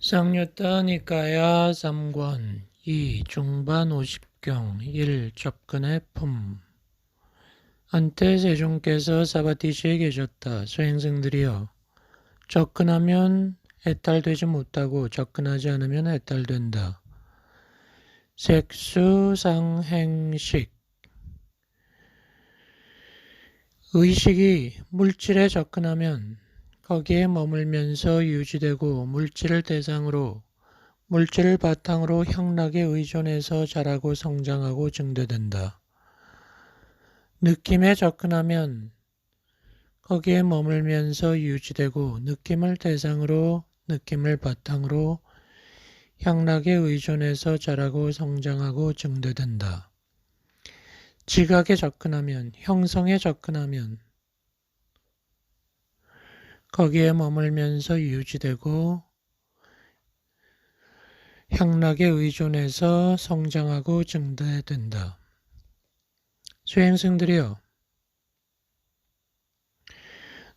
상류타 니까야 3권 2 중반 50경 1 접근의 품 안태 세종께서 사바티시에 계셨다. 수행승들이여, 접근하면 해탈되지 못하고 접근하지 않으면 해탈된다. 색수상행식 의식이 물질에 접근하면 거기에 머물면서 유지되고 물질을 대상으로 물질을 바탕으로 향락에 의존해서 자라고 성장하고 증대된다. 느낌에 접근하면 거기에 머물면서 유지되고 느낌을 대상으로 느낌을 바탕으로 향락에 의존해서 자라고 성장하고 증대된다. 지각에 접근하면 형성에 접근하면 거기에 머물면서 유지되고 향락에 의존해서 성장하고 증대된다. 수행승들이여,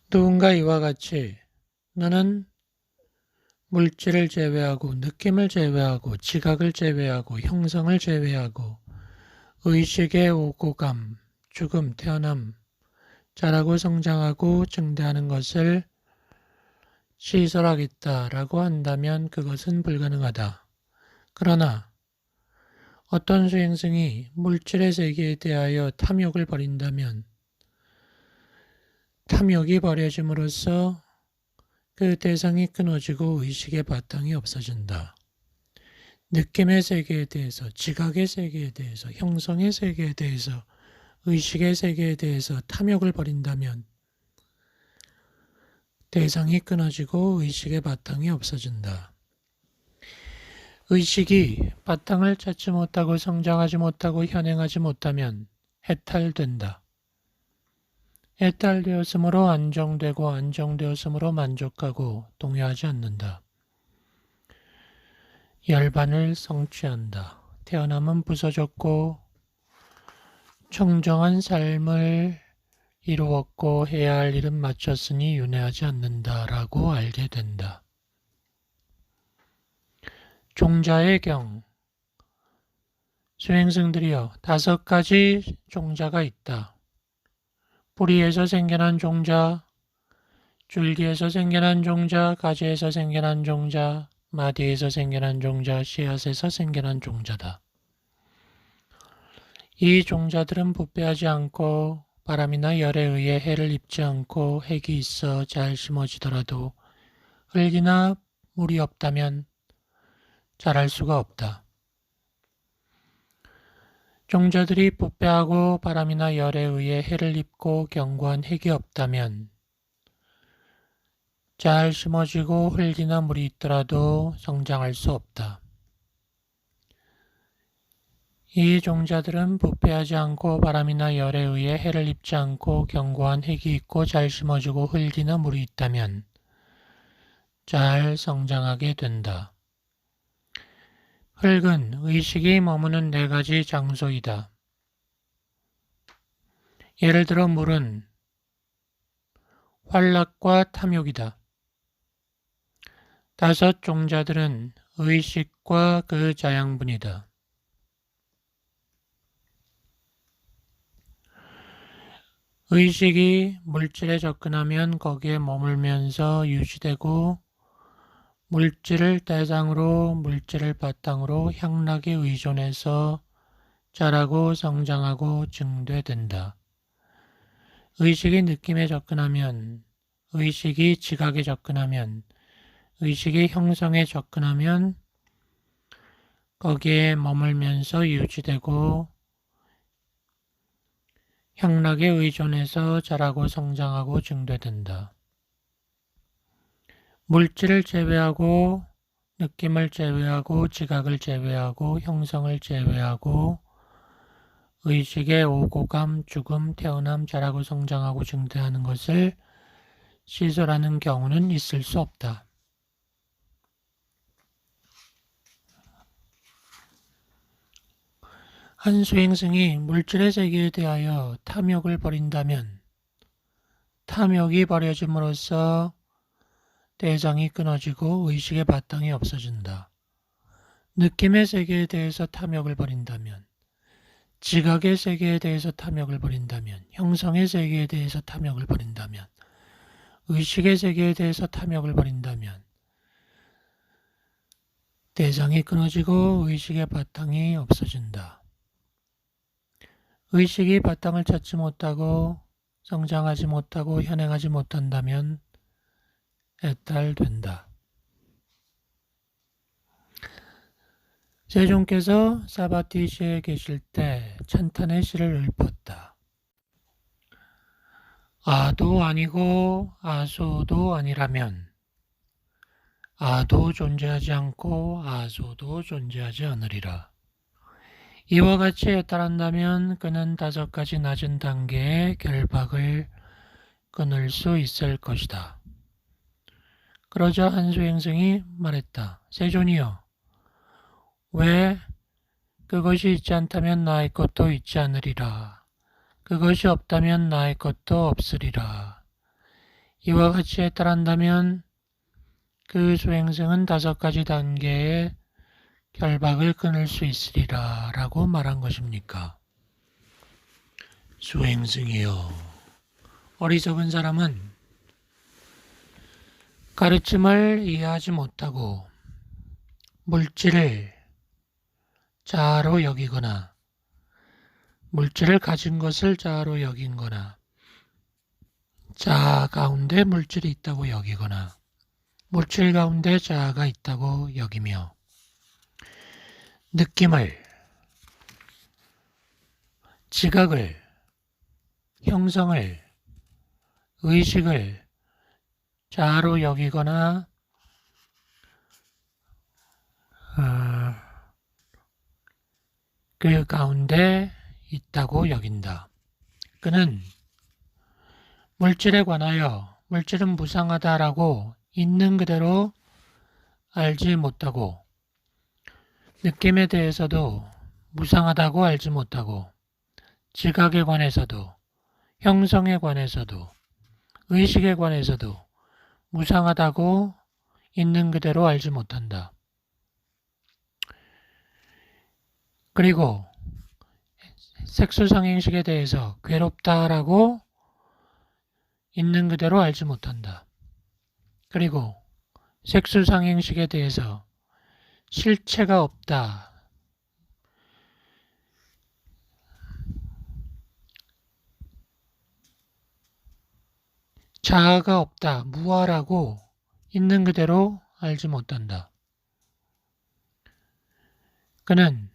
누군가 이와 같이 너는 물질을 제외하고 느낌을 제외하고 지각을 제외하고 형성을 제외하고 의식의 오고감, 죽음, 태어남, 자라고 성장하고 증대하는 것을 시설하겠다라고 한다면 그것은 불가능하다. 그러나 어떤 수행승이 물질의 세계에 대하여 탐욕을 버린다면 탐욕이 버려짐으로써 그 대상이 끊어지고 의식의 바탕이 없어진다. 느낌의 세계에 대해서, 지각의 세계에 대해서, 형성의 세계에 대해서, 의식의 세계에 대해서 탐욕을 버린다면 대상이 끊어지고 의식의 바탕이 없어진다. 의식이 바탕을 찾지 못하고 성장하지 못하고 현행하지 못하면 해탈된다. 해탈되었으므로 안정되고 안정되었으므로 만족하고 동요하지 않는다. 열반을 성취한다. 태어남은 부서졌고 청정한 삶을 이루었고 해야 할 일은 마쳤으니 윤회하지 않는다라고 알게 된다. 종자의 경 수행승들이여, 5가지 종자가 있다. 뿌리에서 생겨난 종자, 줄기에서 생겨난 종자, 가지에서 생겨난 종자, 마디에서 생겨난 종자, 씨앗에서 생겨난 종자다. 이 종자들은 부패하지 않고 바람이나 열에 의해 해를 입지 않고 핵이 있어 잘 심어지더라도 흙이나 물이 없다면 자랄 수가 없다. 종자들이 부패하고 바람이나 열에 의해 해를 입고 견고한 핵이 없다면 잘 심어지고 흙이나 물이 있더라도 성장할 수 없다. 이 종자들은 부패하지 않고 바람이나 열에 의해 해를 입지 않고 견고한 핵이 있고 잘 심어지고 흙이나 물이 있다면 잘 성장하게 된다. 흙은 의식이 머무는 4가지 장소이다. 예를 들어 물은 활락과 탐욕이다. 5 종자들은 의식과 그 자양분이다. 의식이 물질에 접근하면 거기에 머물면서 유지되고 물질을 대상으로 물질을 바탕으로 향락에 의존해서 자라고 성장하고 증대된다. 의식이 느낌에 접근하면, 의식이 지각에 접근하면, 의식이 형성에 접근하면 거기에 머물면서 유지되고 향락에 의존해서 자라고 성장하고 증대된다. 물질을 제외하고 느낌을 제외하고 지각을 제외하고 형성을 제외하고 의식의 오고감, 죽음, 태어남, 자라고 성장하고 증대하는 것을 시설하는 경우는 있을 수 없다. 한 수행승이 물질의 세계에 대하여 탐욕을 버린다면 탐욕이 버려짐으로써 대상이 끊어지고 의식의 바탕이 없어진다. 느낌의 세계에 대해서 탐욕을 버린다면, 지각의 세계에 대해서 탐욕을 버린다면, 형성의 세계에 대해서 탐욕을 버린다면, 의식의 세계에 대해서 탐욕을 버린다면 대상이 끊어지고 의식의 바탕이 없어진다. 의식이 바탕을 찾지 못하고 성장하지 못하고 현행하지 못한다면 애탈된다. 세종께서 사바티시에 계실 때 찬탄의 시를 읊었다. 아도 아니고 아소도 아니라면 아도 존재하지 않고 아소도 존재하지 않으리라. 이와 같이 애탈한다면 그는 5가지 낮은 단계의 결박을 끊을 수 있을 것이다. 그러자 한수행승이 말했다. 세존이여, 왜 그것이 있지 않다면 나의 것도 있지 않으리라. 그것이 없다면 나의 것도 없으리라. 이와 같이 애탈한다면 그 수행승은 5가지 단계의 결박을 끊을 수 있으리라 라고 말한 것입니까? 수행승이요. 어리석은 사람은 가르침을 이해하지 못하고 물질을 자아로 여기거나 물질을 가진 것을 자아로 여긴거나 자아 가운데 물질이 있다고 여기거나 물질 가운데 자아가 있다고 여기며 느낌을, 지각을, 형성을, 의식을 자아로 여기거나 그 가운데 있다고 여긴다. 그는 물질에 관하여 물질은 무상하다라고 있는 그대로 알지 못하고 느낌에 대해서도 무상하다고 알지 못하고 지각에 관해서도 형성에 관해서도 의식에 관해서도 무상하다고 있는 그대로 알지 못한다. 그리고 색수상행식에 대해서 괴롭다라고 있는 그대로 알지 못한다. 그리고 색수상행식에 대해서 실체가 없다, 자아가 없다, 무아라고 있는 그대로 알지 못한다. 그는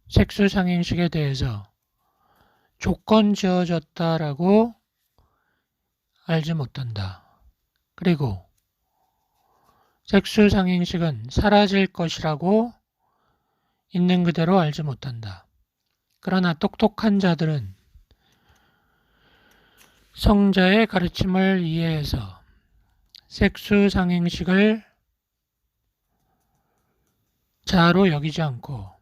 색수상행식에 대해서 조건 지어졌다라고 알지 못한다. 그리고 색수상행식은 사라질 것이라고 있는 그대로 알지 못한다. 그러나 똑똑한 자들은 성자의 가르침을 이해해서 색수상행식을 자아로 여기지 않고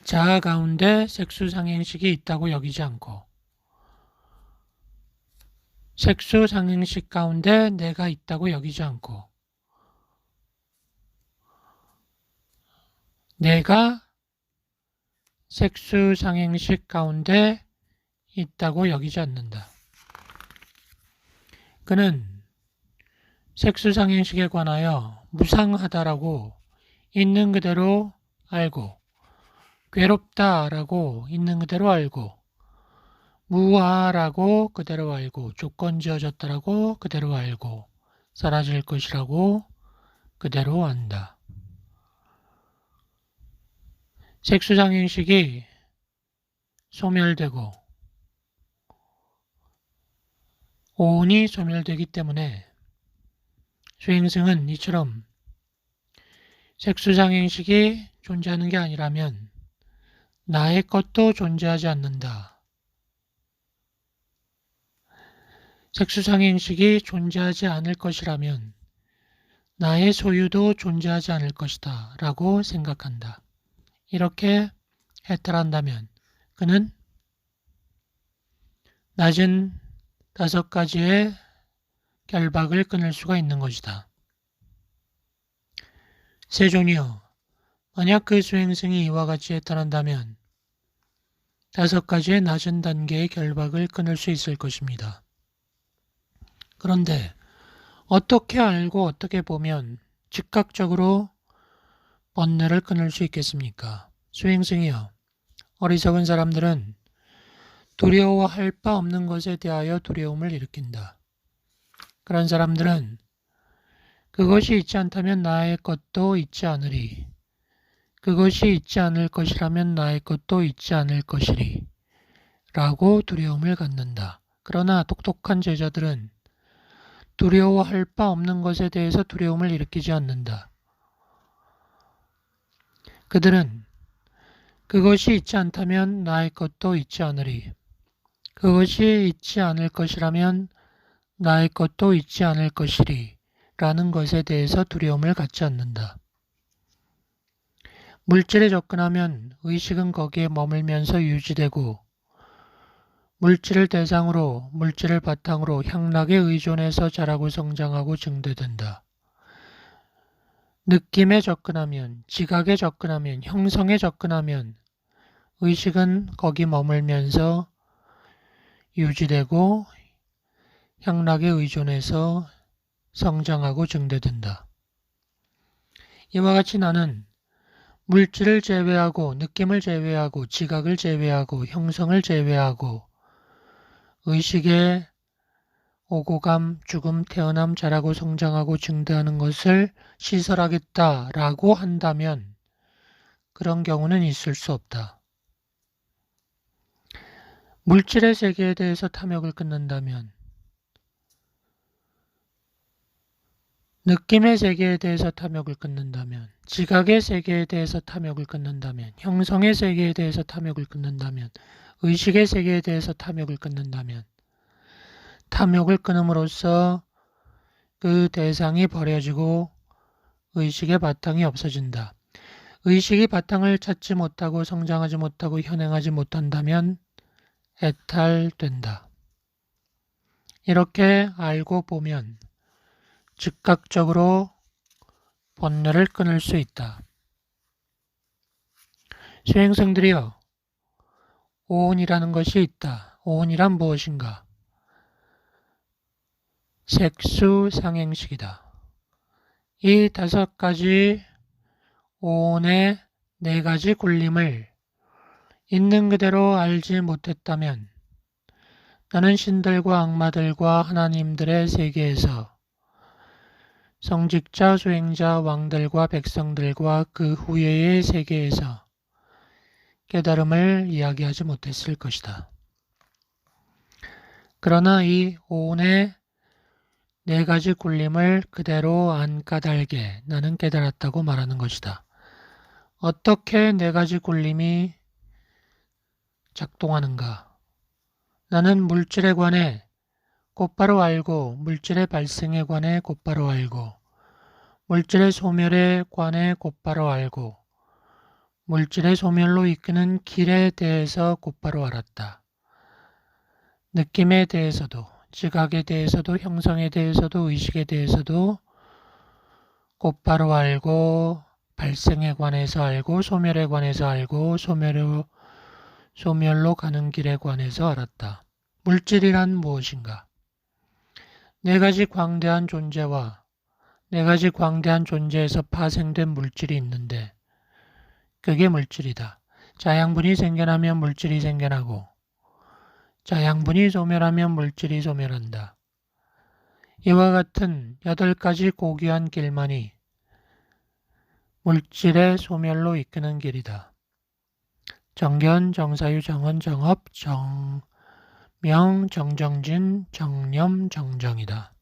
자아 가운데 색수상행식이 있다고 여기지 않고 색수상행식 가운데 내가 있다고 여기지 않고 내가 색수상행식 가운데 있다고 여기지 않는다. 그는 색수상행식에 관하여 무상하다라고 있는 그대로 알고 괴롭다라고 있는 그대로 알고 무아라고 그대로 알고 조건 지어졌다라고 그대로 알고 사라질 것이라고 그대로 안다. 색수상행식이 소멸되고 오온이 소멸되기 때문에 수행승은 이처럼 색수상행식이 존재하는 게 아니라면 나의 것도 존재하지 않는다. 색수상행식이 존재하지 않을 것이라면 나의 소유도 존재하지 않을 것이다 라고 생각한다. 이렇게 해탈한다면 그는 낮은 5가지의 결박을 끊을 수가 있는 것이다. 세존이여, 만약 그 수행승이 이와 같이 해탈한다면 5가지의 낮은 단계의 결박을 끊을 수 있을 것입니다. 그런데 어떻게 알고 어떻게 보면 즉각적으로 번뇌를 끊을 수 있겠습니까? 수행승이여, 어리석은 사람들은 두려워할 바 없는 것에 대하여 두려움을 일으킨다. 그런 사람들은 그것이 있지 않다면 나의 것도 있지 않으리. 그것이 있지 않을 것이라면 나의 것도 있지 않을 것이리. 라고 두려움을 갖는다. 그러나 똑똑한 제자들은 두려워할 바 없는 것에 대해서 두려움을 일으키지 않는다. 그들은 그것이 있지 않다면 나의 것도 있지 않으리. 그것이 있지 않을 것이라면 나의 것도 있지 않을 것이리. 라는 것에 대해서 두려움을 갖지 않는다. 물질에 접근하면 의식은 거기에 머물면서 유지되고 물질을 대상으로, 물질을 바탕으로 향락에 의존해서 자라고 성장하고 증대된다. 느낌에 접근하면, 지각에 접근하면, 형성에 접근하면 의식은 거기 머물면서 유지되고 향락에 의존해서 성장하고 증대된다. 이와 같이 나는 물질을 제외하고 느낌을 제외하고 지각을 제외하고 형성을 제외하고 의식의 오고감, 죽음, 태어남, 자라고 성장하고 증대하는 것을 시설하겠다라고 한다면 그런 경우는 있을 수 없다. 물질의 세계에 대해서 탐욕을 끊는다면, 느낌의 세계에 대해서 탐욕을 끊는다면, 지각의 세계에 대해서 탐욕을 끊는다면, 형성의 세계에 대해서 탐욕을 끊는다면, 의식의 세계에 대해서 탐욕을 끊는다면, 탐욕을 끊음으로써 그 대상이 버려지고 의식의 바탕이 없어진다. 의식이 바탕을 찾지 못하고 성장하지 못하고 현행하지 못한다면 해탈된다. 이렇게 알고 보면 즉각적으로 번뇌를 끊을 수 있다. 수행성들이여, 오온이라는 것이 있다. 오온이란 무엇인가? 색수상행식이다. 이 5가지 오온의 4가지 굴림을 있는 그대로 알지 못했다면 나는 신들과 악마들과 하나님들의 세계에서 성직자, 수행자, 왕들과 백성들과 그 후예의 세계에서 깨달음을 이야기하지 못했을 것이다. 그러나 이 오온의 4가지 굴림을 그대로 안 까닭에 나는 깨달았다고 말하는 것이다. 어떻게 4가지 굴림이 작동하는가? 나는 물질에 관해 곧바로 알고 물질의 발생에 관해 곧바로 알고 물질의 소멸에 관해 곧바로 알고 물질의 소멸로 이끄는 길에 대해서 곧바로 알았다. 느낌에 대해서도 지각에 대해서도 형성에 대해서도 의식에 대해서도 곧바로 알고 발생에 관해서 알고 소멸에 관해서 알고 소멸로 가는 길에 관해서 알았다. 물질이란 무엇인가? 4가지 광대한 존재와 4가지 광대한 존재에서 파생된 물질이 있는데 그게 물질이다. 자양분이 생겨나면 물질이 생겨나고 자양분이 소멸하면 물질이 소멸한다. 이와 같은 8가지 고귀한 길만이 물질의 소멸로 이끄는 길이다. 정견, 정사유, 정언, 정업, 정명, 정정진, 정념, 정정이다.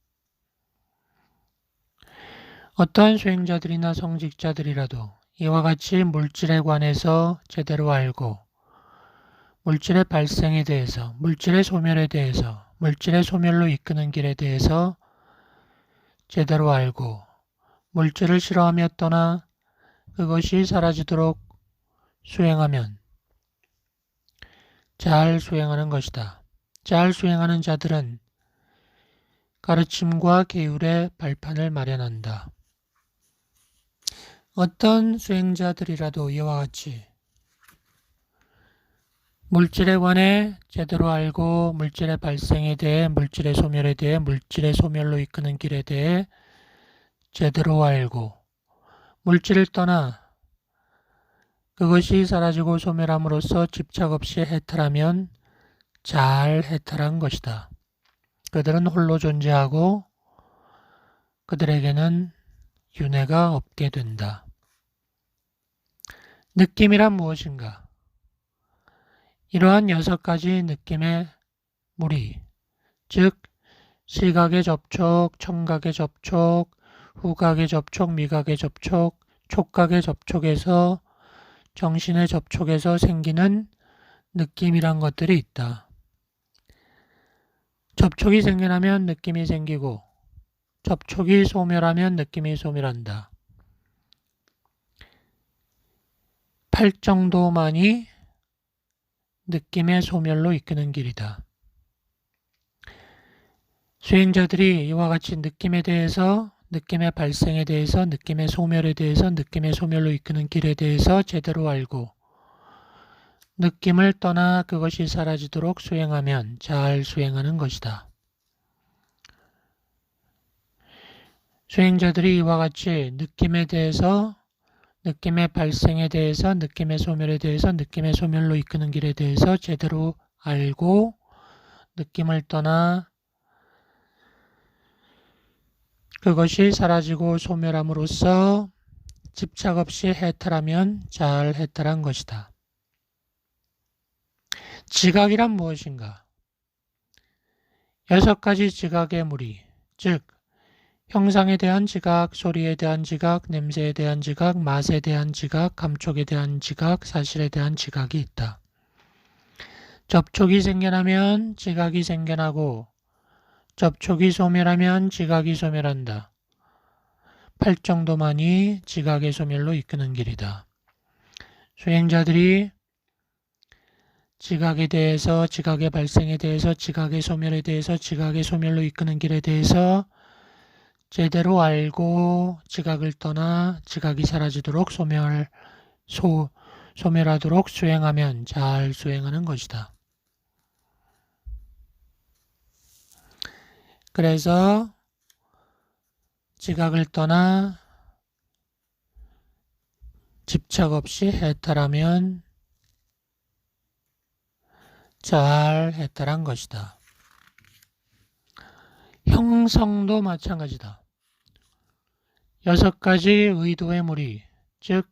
어떠한 수행자들이나 성직자들이라도 이와 같이 물질에 관해서 제대로 알고 물질의 발생에 대해서, 물질의 소멸에 대해서, 물질의 소멸로 이끄는 길에 대해서 제대로 알고 물질을 싫어하며 떠나 그것이 사라지도록 수행하면 잘 수행하는 것이다. 잘 수행하는 자들은 가르침과 계율의 발판을 마련한다. 어떤 수행자들이라도 이와 같이 물질에 관해 제대로 알고 물질의 발생에 대해, 물질의 소멸에 대해, 물질의 소멸로 이끄는 길에 대해 제대로 알고 물질을 떠나 그것이 사라지고 소멸함으로써 집착 없이 해탈하면 잘 해탈한 것이다. 그들은 홀로 존재하고 그들에게는 윤회가 없게 된다. 느낌이란 무엇인가? 이러한 6가지 느낌의 무리, 즉 시각의 접촉, 청각의 접촉, 후각의 접촉, 미각의 접촉, 촉각의 접촉에서 정신의 접촉에서 생기는 느낌이란 것들이 있다. 접촉이 생겨나면 느낌이 생기고 접촉이 소멸하면 느낌이 소멸한다. 8정도만이 느낌의 소멸로 이끄는 길이다. 수행자들이 이와 같이 느낌에 대해서, 느낌의 발생에 대해서, 느낌의 소멸에 대해서, 느낌의 소멸로 이끄는 길에 대해서 제대로 알고 느낌을 떠나 그것이 사라지도록 수행하면 잘 수행하는 것이다. 수행자들이 이와 같이 느낌에 대해서, 느낌의 발생에 대해서, 느낌의 소멸에 대해서, 느낌의 소멸로 이끄는 길에 대해서 제대로 알고 느낌을 떠나 그것이 사라지고 소멸함으로써 집착 없이 해탈하면 잘 해탈한 것이다. 지각이란 무엇인가? 6가지 지각의 무리, 즉 형상에 대한 지각, 소리에 대한 지각, 냄새에 대한 지각, 맛에 대한 지각, 감촉에 대한 지각, 사실에 대한 지각이 있다. 접촉이 생겨나면 지각이 생겨나고 접촉이 소멸하면 지각이 소멸한다. 8정도만이 지각의 소멸로 이끄는 길이다. 수행자들이 지각에 대해서, 지각의 발생에 대해서, 지각의 소멸에 대해서, 지각의 소멸로 이끄는 길에 대해서 제대로 알고 지각을 떠나 지각이 사라지도록 소멸하도록 수행하면 잘 수행하는 것이다. 그래서 지각을 떠나 집착 없이 해탈하면 잘 해탈한 것이다. 형성도 마찬가지다. 6가지 의도의 무리, 즉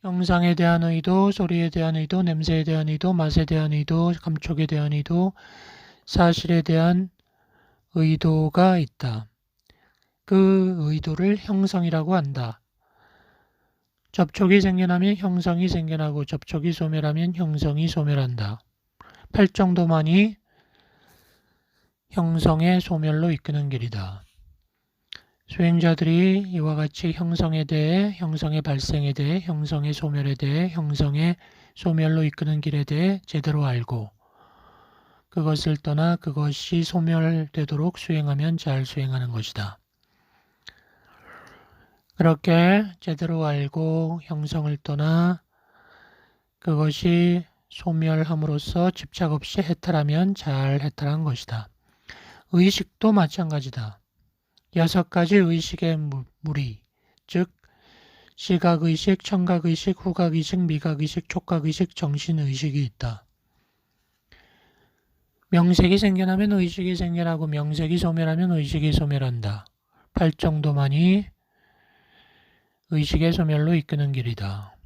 형상에 대한 의도, 소리에 대한 의도, 냄새에 대한 의도, 맛에 대한 의도, 감촉에 대한 의도, 사실에 대한 의도가 있다. 그 의도를 형성이라고 한다. 접촉이 생겨나면 형성이 생겨나고 접촉이 소멸하면 형성이 소멸한다. 8정도만이 형성의 소멸로 이끄는 길이다. 수행자들이 이와 같이 형성에 대해, 형성의 발생에 대해, 형성의 소멸에 대해, 형성의 소멸로 이끄는 길에 대해 제대로 알고 그것을 떠나 그것이 소멸되도록 수행하면 잘 수행하는 것이다. 그렇게 제대로 알고 형성을 떠나 그것이 소멸함으로써 집착 없이 해탈하면 잘 해탈한 것이다. 의식도 마찬가지다. 6가지 의식의 무리, 즉 시각의식, 청각의식, 후각의식, 미각의식, 촉각의식, 정신의식이 있다. 명색이 생겨나면 의식이 생겨나고 명색이 소멸하면 의식이 소멸한다. 8정도만이 의식의 소멸로 이끄는 길이다.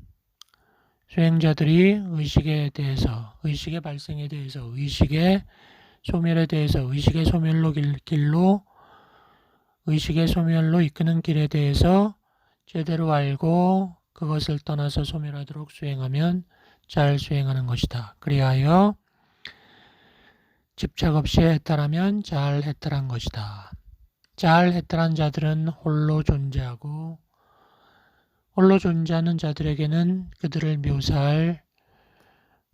수행자들이 의식에 대해서, 의식의 발생에 대해서, 의식의 소멸에 대해서, 의식의 소멸로 길로 의식의 소멸로 이끄는 길에 대해서 제대로 알고 그것을 떠나서 소멸하도록 수행하면 잘 수행하는 것이다. 그리하여 집착 없이 해탈하면 잘 해탈한 것이다. 잘 해탈한 자들은 홀로 존재하고 홀로 존재하는 자들에게는 그들을 묘사할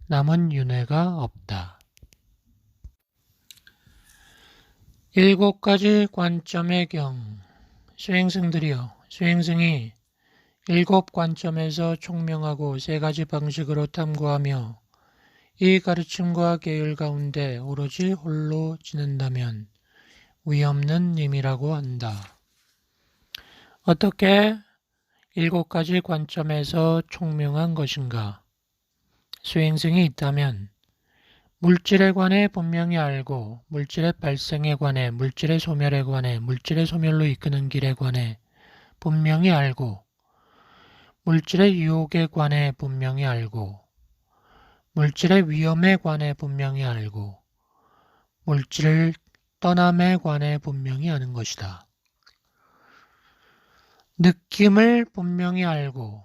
남은 윤회가 없다. 7가지 관점의 경. 수행승들이여, 수행승이 7관점에서 총명하고 3가지 방식으로 탐구하며 이 가르침과 계율 가운데 오로지 홀로 지낸다면 위없는 님이라고 한다. 어떻게 7가지 관점에서 총명한 것인가? 수행승이 있다면 물질에 관해 분명히 알고 물질의 발생에 관해, 물질의 소멸에 관해, 물질의 소멸로 이끄는 길에 관해 분명히 알고 물질의 유혹에 관해 분명히 알고 물질의 위험에 관해 분명히 알고 물질을 떠남에 관해 분명히 아는 것이다. 느낌을 분명히 알고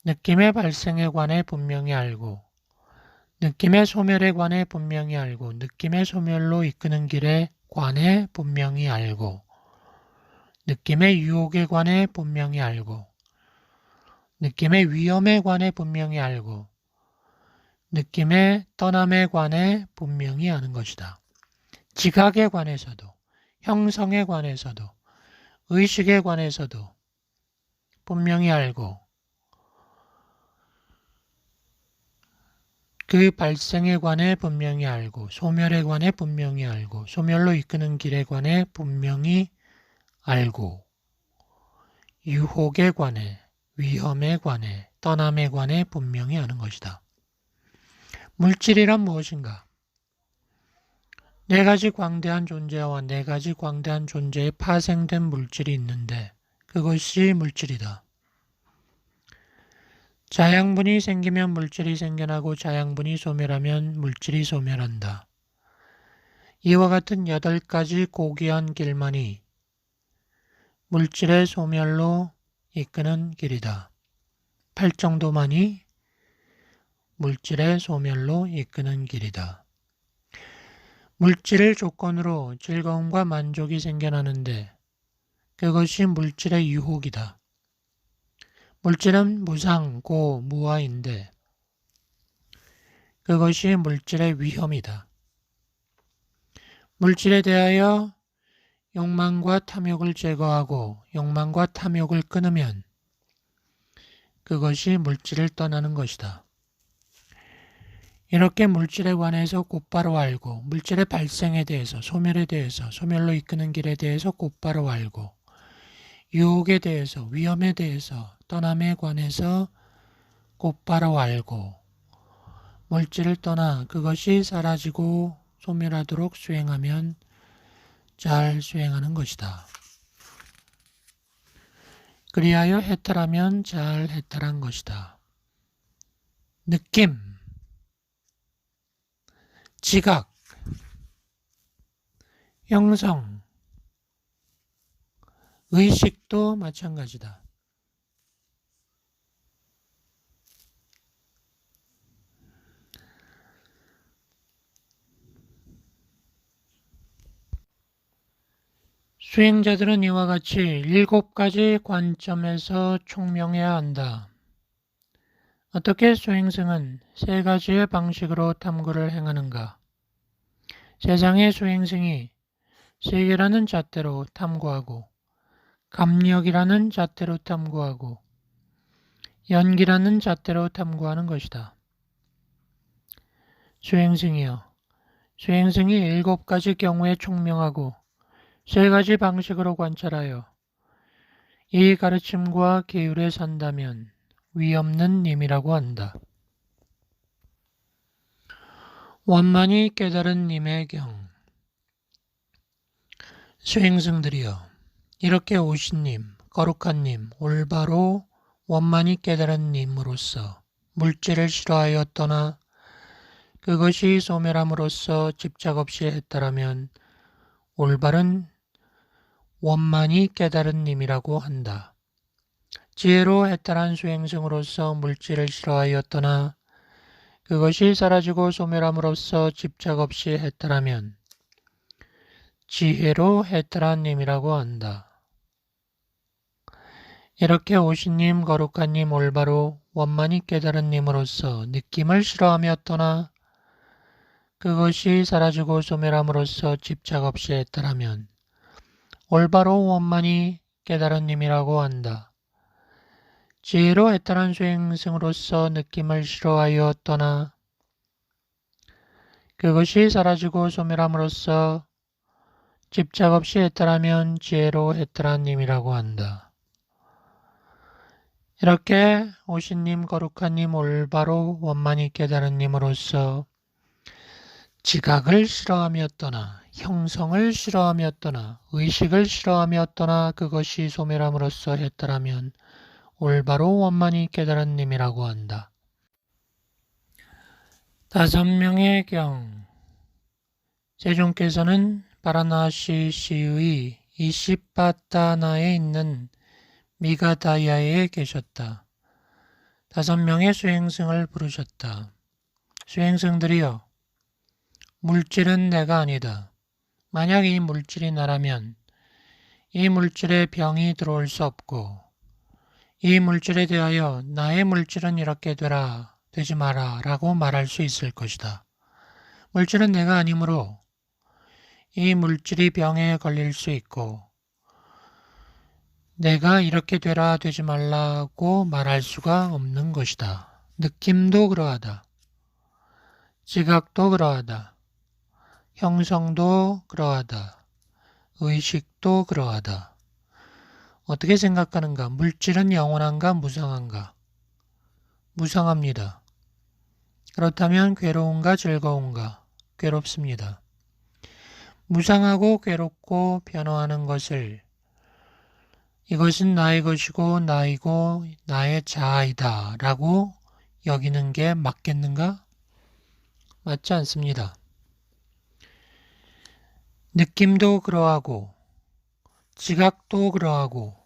느낌의 발생에 관해 분명히 알고 느낌의 소멸에 관해 분명히 알고 느낌의 소멸로 이끄는 길에 관해 분명히 알고 느낌의 유혹에 관해 분명히 알고 느낌의 위험에 관해 분명히 알고 느낌의 떠남에 관해 분명히 아는 것이다. 지각에 관해서도 형성에 관해서도 의식에 관해서도 분명히 알고 그 발생에 관해 분명히 알고 소멸에 관해 분명히 알고 소멸로 이끄는 길에 관해 분명히 알고 유혹에 관해 위험에 관해 떠남에 관해 분명히 아는 것이다. 물질이란 무엇인가? 4가지 광대한 존재와 4가지 광대한 존재에 파생된 물질이 있는데 그것이 물질이다. 자양분이 생기면 물질이 생겨나고 자양분이 소멸하면 물질이 소멸한다. 이와 같은 8가지 고귀한 길만이 물질의 소멸로 이끄는 길이다. 8정도만이 물질의 소멸로 이끄는 길이다. 물질을 조건으로 즐거움과 만족이 생겨나는데 그것이 물질의 유혹이다. 물질은 무상, 고, 무아인데 그것이 물질의 위험이다. 물질에 대하여 욕망과 탐욕을 제거하고 욕망과 탐욕을 끊으면 그것이 물질을 떠나는 것이다. 이렇게 물질에 관해서 곧바로 알고 물질의 발생에 대해서 소멸에 대해서 소멸로 이끄는 길에 대해서 곧바로 알고 유혹에 대해서 위험에 대해서 떠남에 관해서 곧바로 알고 물질을 떠나 그것이 사라지고 소멸하도록 수행하면 잘 수행하는 것이다. 그리하여 해탈하면 잘 해탈한 것이다. 느낌, 지각, 형성, 의식도 마찬가지다. 수행자들은 이와 같이 7가지 관점에서 총명해야 한다. 어떻게 수행승은 3가지의 방식으로 탐구를 행하는가? 세상의 수행승이 세계라는 잣대로 탐구하고 감력이라는 잣대로 탐구하고 연기라는 잣대로 탐구하는 것이다. 수행승이여, 수행승이 7가지 경우에 총명하고 3가지 방식으로 관찰하여 이 가르침과 계율에 산다면 위없는 님이라고 한다. 원만히 깨달은 님의 경. 수행승들이여, 이렇게 오신 님, 거룩한 님, 올바로 원만히 깨달은 님으로서 물질을 싫어하여 떠나 그것이 소멸함으로써 집착 없이 했다라면 올바른 원만히 깨달은 님이라고 한다. 지혜로 해탈한 수행승으로서 물질을 싫어하여 떠나 그것이 사라지고 소멸함으로써 집착 없이 해탈하면 지혜로 해탈한 님이라고 한다. 이렇게 오신 님, 거룩한 님, 올바로 원만히 깨달은 님으로서 느낌을 싫어하며 떠나 그것이 사라지고 소멸함으로써 집착 없이 했더라면 올바로 원만히 깨달은 님이라고 한다. 지혜로 애탈한 수행승으로서 느낌을 싫어하여 떠나 그것이 사라지고 소멸함으로써 집착 없이 애탈하면 지혜로 애탈한 님이라고 한다. 이렇게 오신님, 거룩한님, 올바로 원만히 깨달은 님으로서 지각을 싫어하며 떠나 형성을 싫어하며 떠나 의식을 싫어하며 떠나 그것이 소멸함으로써 했더라면 올바로 원만히 깨달은 님이라고 한다. 5명의 경 세종께서는 바라나시 시의 이시파타나에 있는 미가다야에 계셨다. 5명의 수행승을 부르셨다. 수행승들이여, 물질은 내가 아니다. 만약 이 물질이 나라면 이 물질에 병이 들어올 수 없고 이 물질에 대하여 나의 물질은 이렇게 되지 마라 라고 말할 수 있을 것이다. 물질은 내가 아니므로 이 물질이 병에 걸릴 수 있고 내가 이렇게 되지 말라고 말할 수가 없는 것이다. 느낌도 그러하다. 지각도 그러하다. 형성도 그러하다. 의식도 그러하다. 어떻게 생각하는가? 물질은 영원한가? 무상한가? 무상합니다. 그렇다면 괴로운가? 즐거운가? 괴롭습니다. 무상하고 괴롭고 변화하는 것을 이것은 나의 것이고 나이고 나의 자아이다 라고 여기는 게 맞겠는가? 맞지 않습니다. 느낌도 그러하고 지각도 그러하고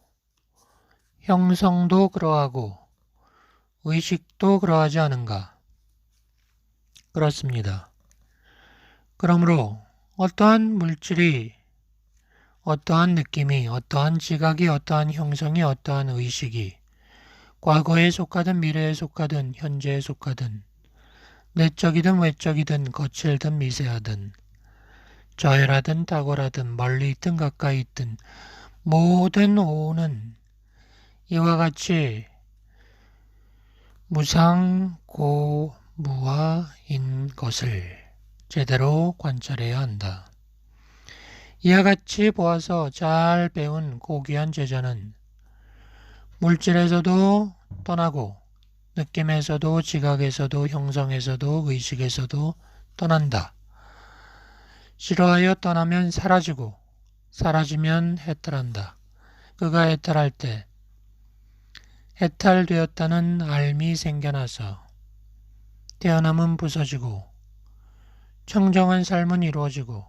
형성도 그러하고 의식도 그러하지 않은가? 그렇습니다. 그러므로 어떠한 물질이 어떠한 느낌이, 어떠한 지각이, 어떠한 형성이, 어떠한 의식이 과거에 속하든 미래에 속하든 현재에 속하든 내적이든 외적이든 거칠든 미세하든 저열하든 탁월하든 멀리 있든 가까이 있든 모든 오는 이와 같이 무상고무화인 것을 제대로 관찰해야 한다. 이와 같이 보아서 잘 배운 고귀한 제자는 물질에서도 떠나고 느낌에서도 지각에서도 형성에서도 의식에서도 떠난다. 싫어하여 떠나면 사라지고 사라지면 해탈한다. 그가 해탈할 때 해탈되었다는 알미 생겨나서 태어남은 부서지고 청정한 삶은 이루어지고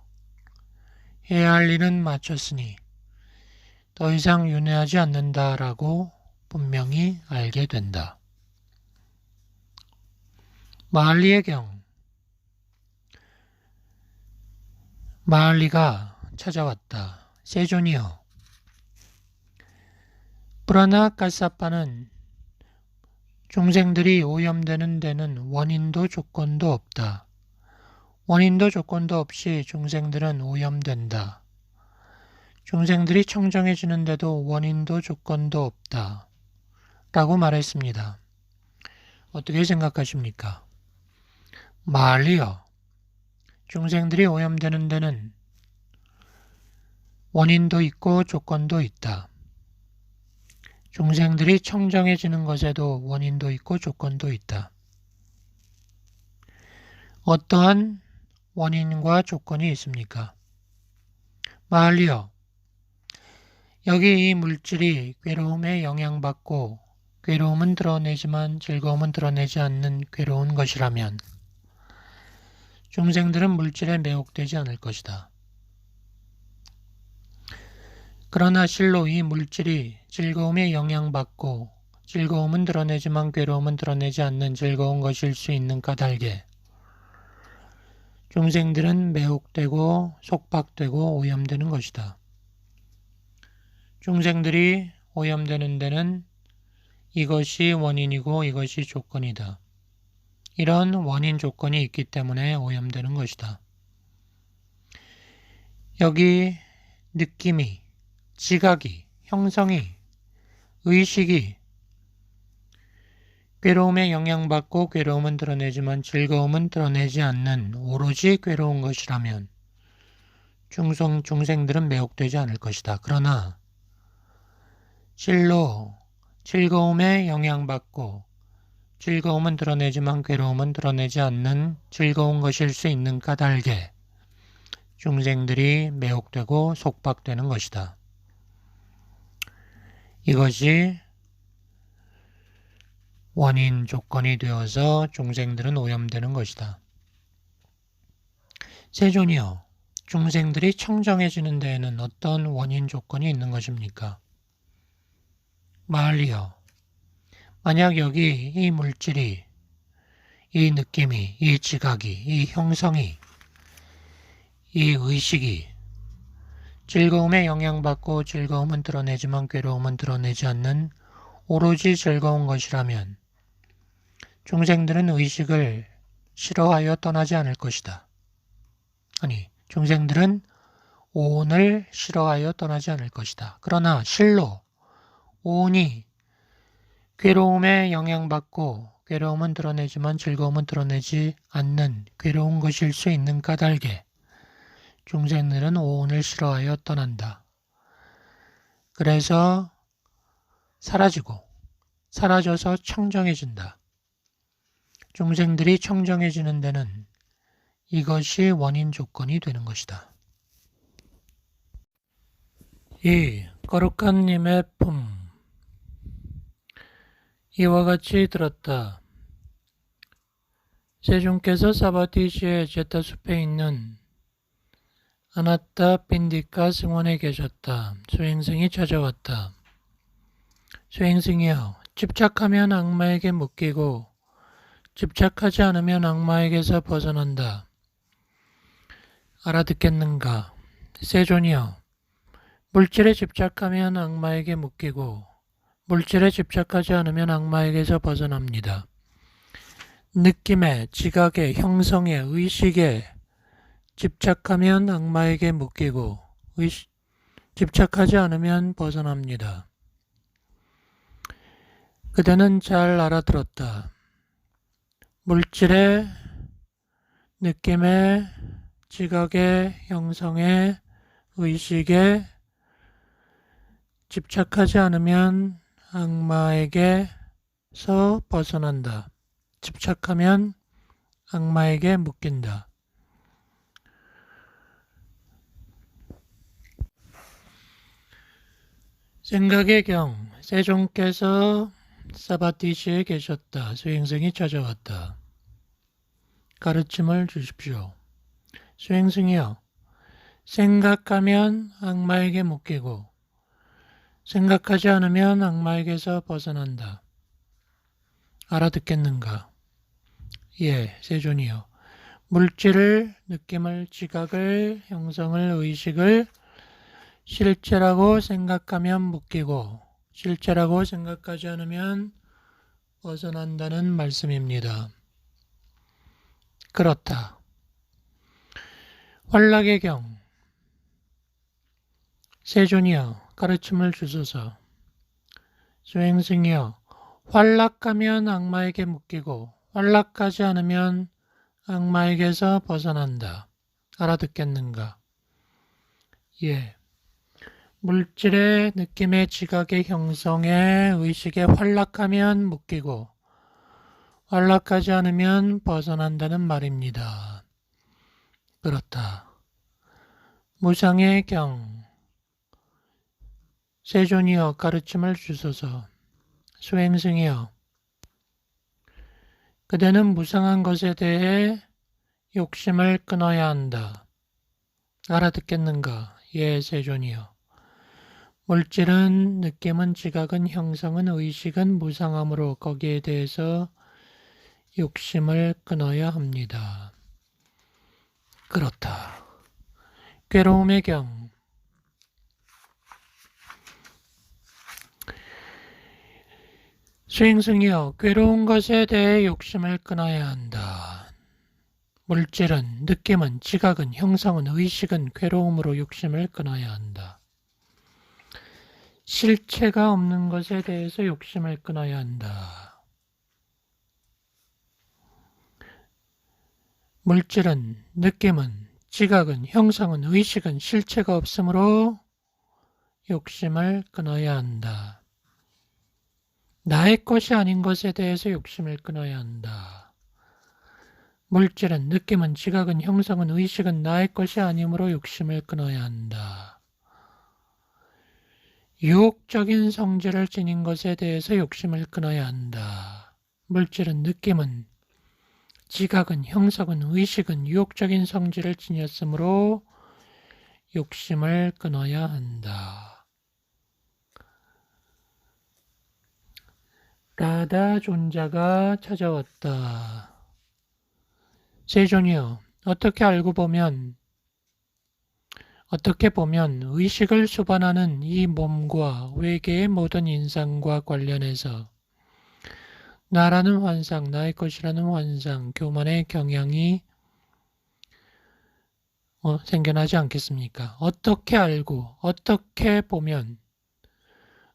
해야 할 일은 마쳤으니 더 이상 윤회하지 않는다라고 분명히 알게 된다. 마할리의 경 마할리가 찾아왔다. 세존이여, 브라나 카사파는 중생들이 오염되는 데는 원인도 조건도 없다. 원인도 조건도 없이 중생들은 오염된다. 중생들이 청정해지는데도 원인도 조건도 없다. 라고 말했습니다. 어떻게 생각하십니까? 마할리여, 중생들이 오염되는 데는 원인도 있고 조건도 있다. 중생들이 청정해지는 것에도 원인도 있고 조건도 있다. 어떠한 원인과 조건이 있습니까? 마할리여, 여기 이 물질이 괴로움에 영향받고 괴로움은 드러내지만 즐거움은 드러내지 않는 괴로운 것이라면 중생들은 물질에 매혹되지 않을 것이다. 그러나 실로 이 물질이 즐거움에 영향받고 즐거움은 드러내지만 괴로움은 드러내지 않는 즐거운 것일 수 있는 까닭에 중생들은 매혹되고 속박되고 오염되는 것이다. 중생들이 오염되는 데는 이것이 원인이고 이것이 조건이다. 이런 원인 조건이 있기 때문에 오염되는 것이다. 여기 느낌이, 지각이, 형성이, 의식이 괴로움에 영향받고 괴로움은 드러내지만 즐거움은 드러내지 않는 오로지 괴로운 것이라면 중생들은 매혹되지 않을 것이다. 그러나 실로 즐거움에 영향받고 즐거움은 드러내지만 괴로움은 드러내지 않는 즐거운 것일 수 있는 까닭에 중생들이 매혹되고 속박되는 것이다. 이것이 원인 조건이 되어서 중생들은 오염되는 것이다. 세존이여, 중생들이 청정해지는 데에는 어떤 원인 조건이 있는 것입니까? 마을리여, 만약 여기 이 물질이, 이 느낌이, 이 지각이, 이 형성이, 이 의식이 즐거움에 영향받고 즐거움은 드러내지만 괴로움은 드러내지 않는 오로지 즐거운 것이라면 중생들은 의식을 싫어하여 떠나지 않을 것이다. 아니, 중생들은 오온을 싫어하여 떠나지 않을 것이다. 그러나 실로 오온이 괴로움에 영향받고 괴로움은 드러내지만 즐거움은 드러내지 않는 괴로운 것일 수 있는 까닭에 중생들은 오온을 싫어하여 떠난다. 그래서 사라져서 청정해진다. 중생들이 청정해지는 데는 이것이 원인 조건이 되는 것이다. 이 거룩한 님의 품 이와 같이 들었다. 세존께서 사바티시의 제타숲에 있는 아나타 빈디카 승원에 계셨다. 수행승이 찾아왔다. 수행승이여, 집착하면 악마에게 묶이고 집착하지 않으면 악마에게서 벗어난다. 알아듣겠는가? 세존이여, 물질에 집착하면 악마에게 묶이고 물질에 집착하지 않으면 악마에게서 벗어납니다. 느낌에, 지각에, 형성에, 의식에 집착하면 악마에게 묶이고 집착하지 않으면 벗어납니다. 그대는 잘 알아들었다. 물질에, 느낌에, 지각에, 형성에, 의식에 집착하지 않으면 악마에게서 벗어난다. 집착하면 악마에게 묶인다. 생각의 경, 세존께서 사바티시에 계셨다. 수행승이 찾아왔다. 가르침을 주십시오. 수행승이여, 생각하면 악마에게 묶이고 생각하지 않으면 악마에게서 벗어난다. 알아듣겠는가? 예, 세존이여. 물질을, 느낌을, 지각을, 형성을, 의식을 실체라고 생각하면 묶이고 실체라고 생각하지 않으면 벗어난다는 말씀입니다. 그렇다. 활락의 경, 세존이여, 가르침을 주소서. 수행승이여, 활락하면 악마에게 묶이고 활락하지 않으면 악마에게서 벗어난다. 알아듣겠는가? 예. 물질의, 느낌의, 지각의, 형성의, 의식에 활락하면 묶이고 활락하지 않으면 벗어난다는 말입니다. 그렇다. 무상의 경, 세존이여, 가르침을 주소서. 수행승이여, 그대는 무상한 것에 대해 욕심을 끊어야 한다. 알아듣겠는가? 예, 세존이여. 물질은, 느낌은, 지각은, 형성은, 의식은 무상함으로 거기에 대해서 욕심을 끊어야 합니다. 그렇다. 괴로움의 경, 수행승이여, 괴로운 것에 대해 욕심을 끊어야 한다. 물질은, 느낌은, 지각은, 형성은, 의식은 괴로움으로 욕심을 끊어야 한다. 실체가 없는 것에 대해서 욕심을 끊어야 한다. 물질은, 느낌은, 지각은, 형성은, 의식은 실체가 없으므로 욕심을 끊어야 한다. 나의 것이 아닌 것에 대해서 욕심을 끊어야 한다. 물질은, 느낌은, 지각은, 형성은, 의식은 나의 것이 아니므로 욕심을 끊어야 한다. 유혹적인 성질을 지닌 것에 대해서 욕심을 끊어야 한다. 물질은, 느낌은, 지각은, 형성은, 의식은 유혹적인 성질을 지녔으므로 욕심을 끊어야 한다. 라다 존자가 찾아왔다. 세존이여, 어떻게 보면 의식을 수반하는 이 몸과 외계의 모든 인상과 관련해서 나라는 환상, 나의 것이라는 환상, 교만의 경향이 생겨나지 않겠습니까? 어떻게 보면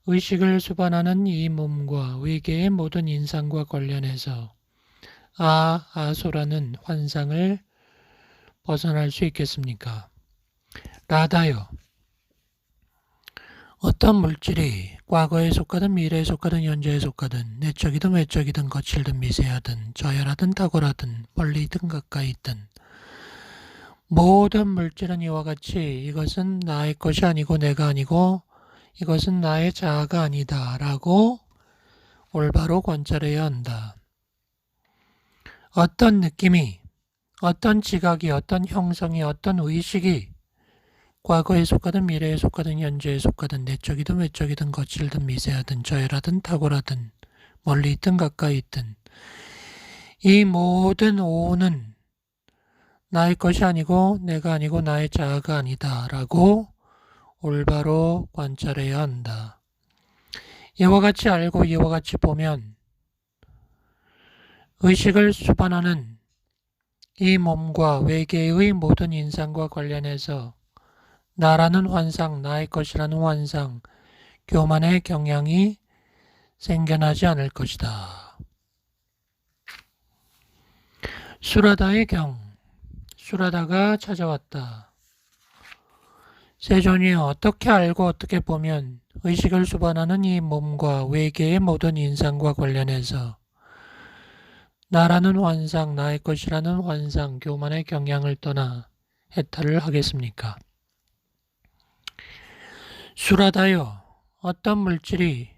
의식을 수반하는 이 몸과 외계의 모든 인상과 관련해서 아소라는 환상을 벗어날 수 있겠습니까? 라다요. 어떤 물질이 과거에 속하든 미래에 속하든 현재에 속하든 내적이든 외적이든 거칠든 미세하든 저열하든 탁월하든 멀리든 가까이든 모든 물질은 이와 같이 이것은 나의 것이 아니고 내가 아니고 이것은 나의 자아가 아니다 라고 올바로 관찰해야 한다. 어떤 느낌이, 어떤 지각이, 어떤 형성이, 어떤 의식이 과거에 속하든 미래에 속하든 현재에 속하든 내적이든 외적이든 거칠든 미세하든 저열하든 탁월하든 멀리 있든 가까이 있든 이 모든 오는 나의 것이 아니고 내가 아니고 나의 자아가 아니다 라고 올바로 관찰해야 한다. 이와 같이 알고 이와 같이 보면 의식을 수반하는 이 몸과 외계의 모든 인상과 관련해서 나라는 환상, 나의 것이라는 환상, 교만의 경향이 생겨나지 않을 것이다. 수라다의 경, 수라다가 찾아왔다. 세존이여, 어떻게 알고 어떻게 보면 의식을 수반하는 이 몸과 외계의 모든 인상과 관련해서 나라는 환상, 나의 것이라는 환상, 교만의 경향을 떠나 해탈을 하겠습니까? 수라다요, 어떤 물질이,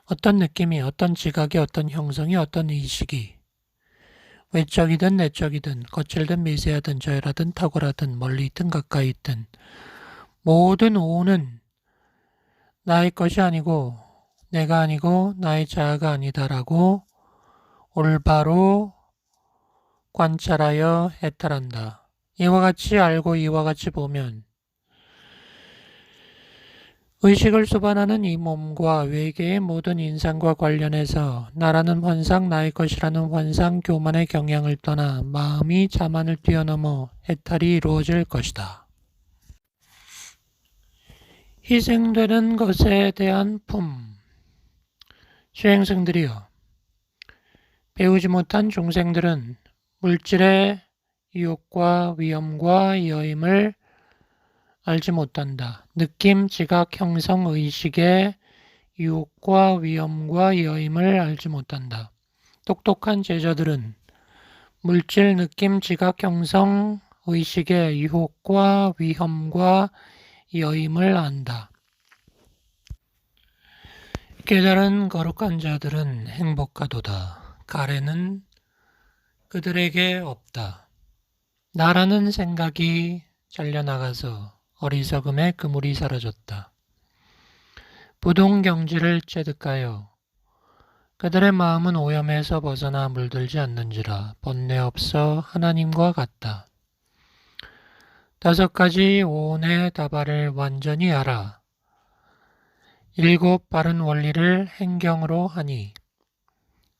어떤 느낌이, 어떤 지각이, 어떤 형성이, 어떤 의식이 외적이든 내적이든 거칠든 미세하든 저열하든 탁월하든 멀리 있든 가까이 있든 모든 오는 나의 것이 아니고 내가 아니고 나의 자아가 아니다라고 올바로 관찰하여 해탈한다. 이와 같이 알고 이와 같이 보면 의식을 수반하는 이 몸과 외계의 모든 인상과 관련해서 나라는 환상, 나의 것이라는 환상, 교만의 경향을 떠나 마음이 자만을 뛰어넘어 해탈이 이루어질 것이다. 희생되는 것에 대한 품. 수행승들이여, 배우지 못한 중생들은 물질의 유혹과 위험과 여임을 알지 못한다. 느낌, 지각, 형성, 의식의 유혹과 위험과 여임을 알지 못한다. 똑똑한 제자들은 물질, 느낌, 지각, 형성, 의식의 유혹과 위험과 여임을 안다. 깨달은 거룩한 자들은 행복하도다. 가래는 그들에게 없다. 나라는 생각이 잘려나가서 어리석음에 그물이 사라졌다. 부동경지를 체득하여 그들의 마음은 오염에서 벗어나 물들지 않는지라 번뇌 없어 하나님과 같다. 5가지 오온의 다발을 완전히 알아. 일곱 바른 원리를 행경으로 하니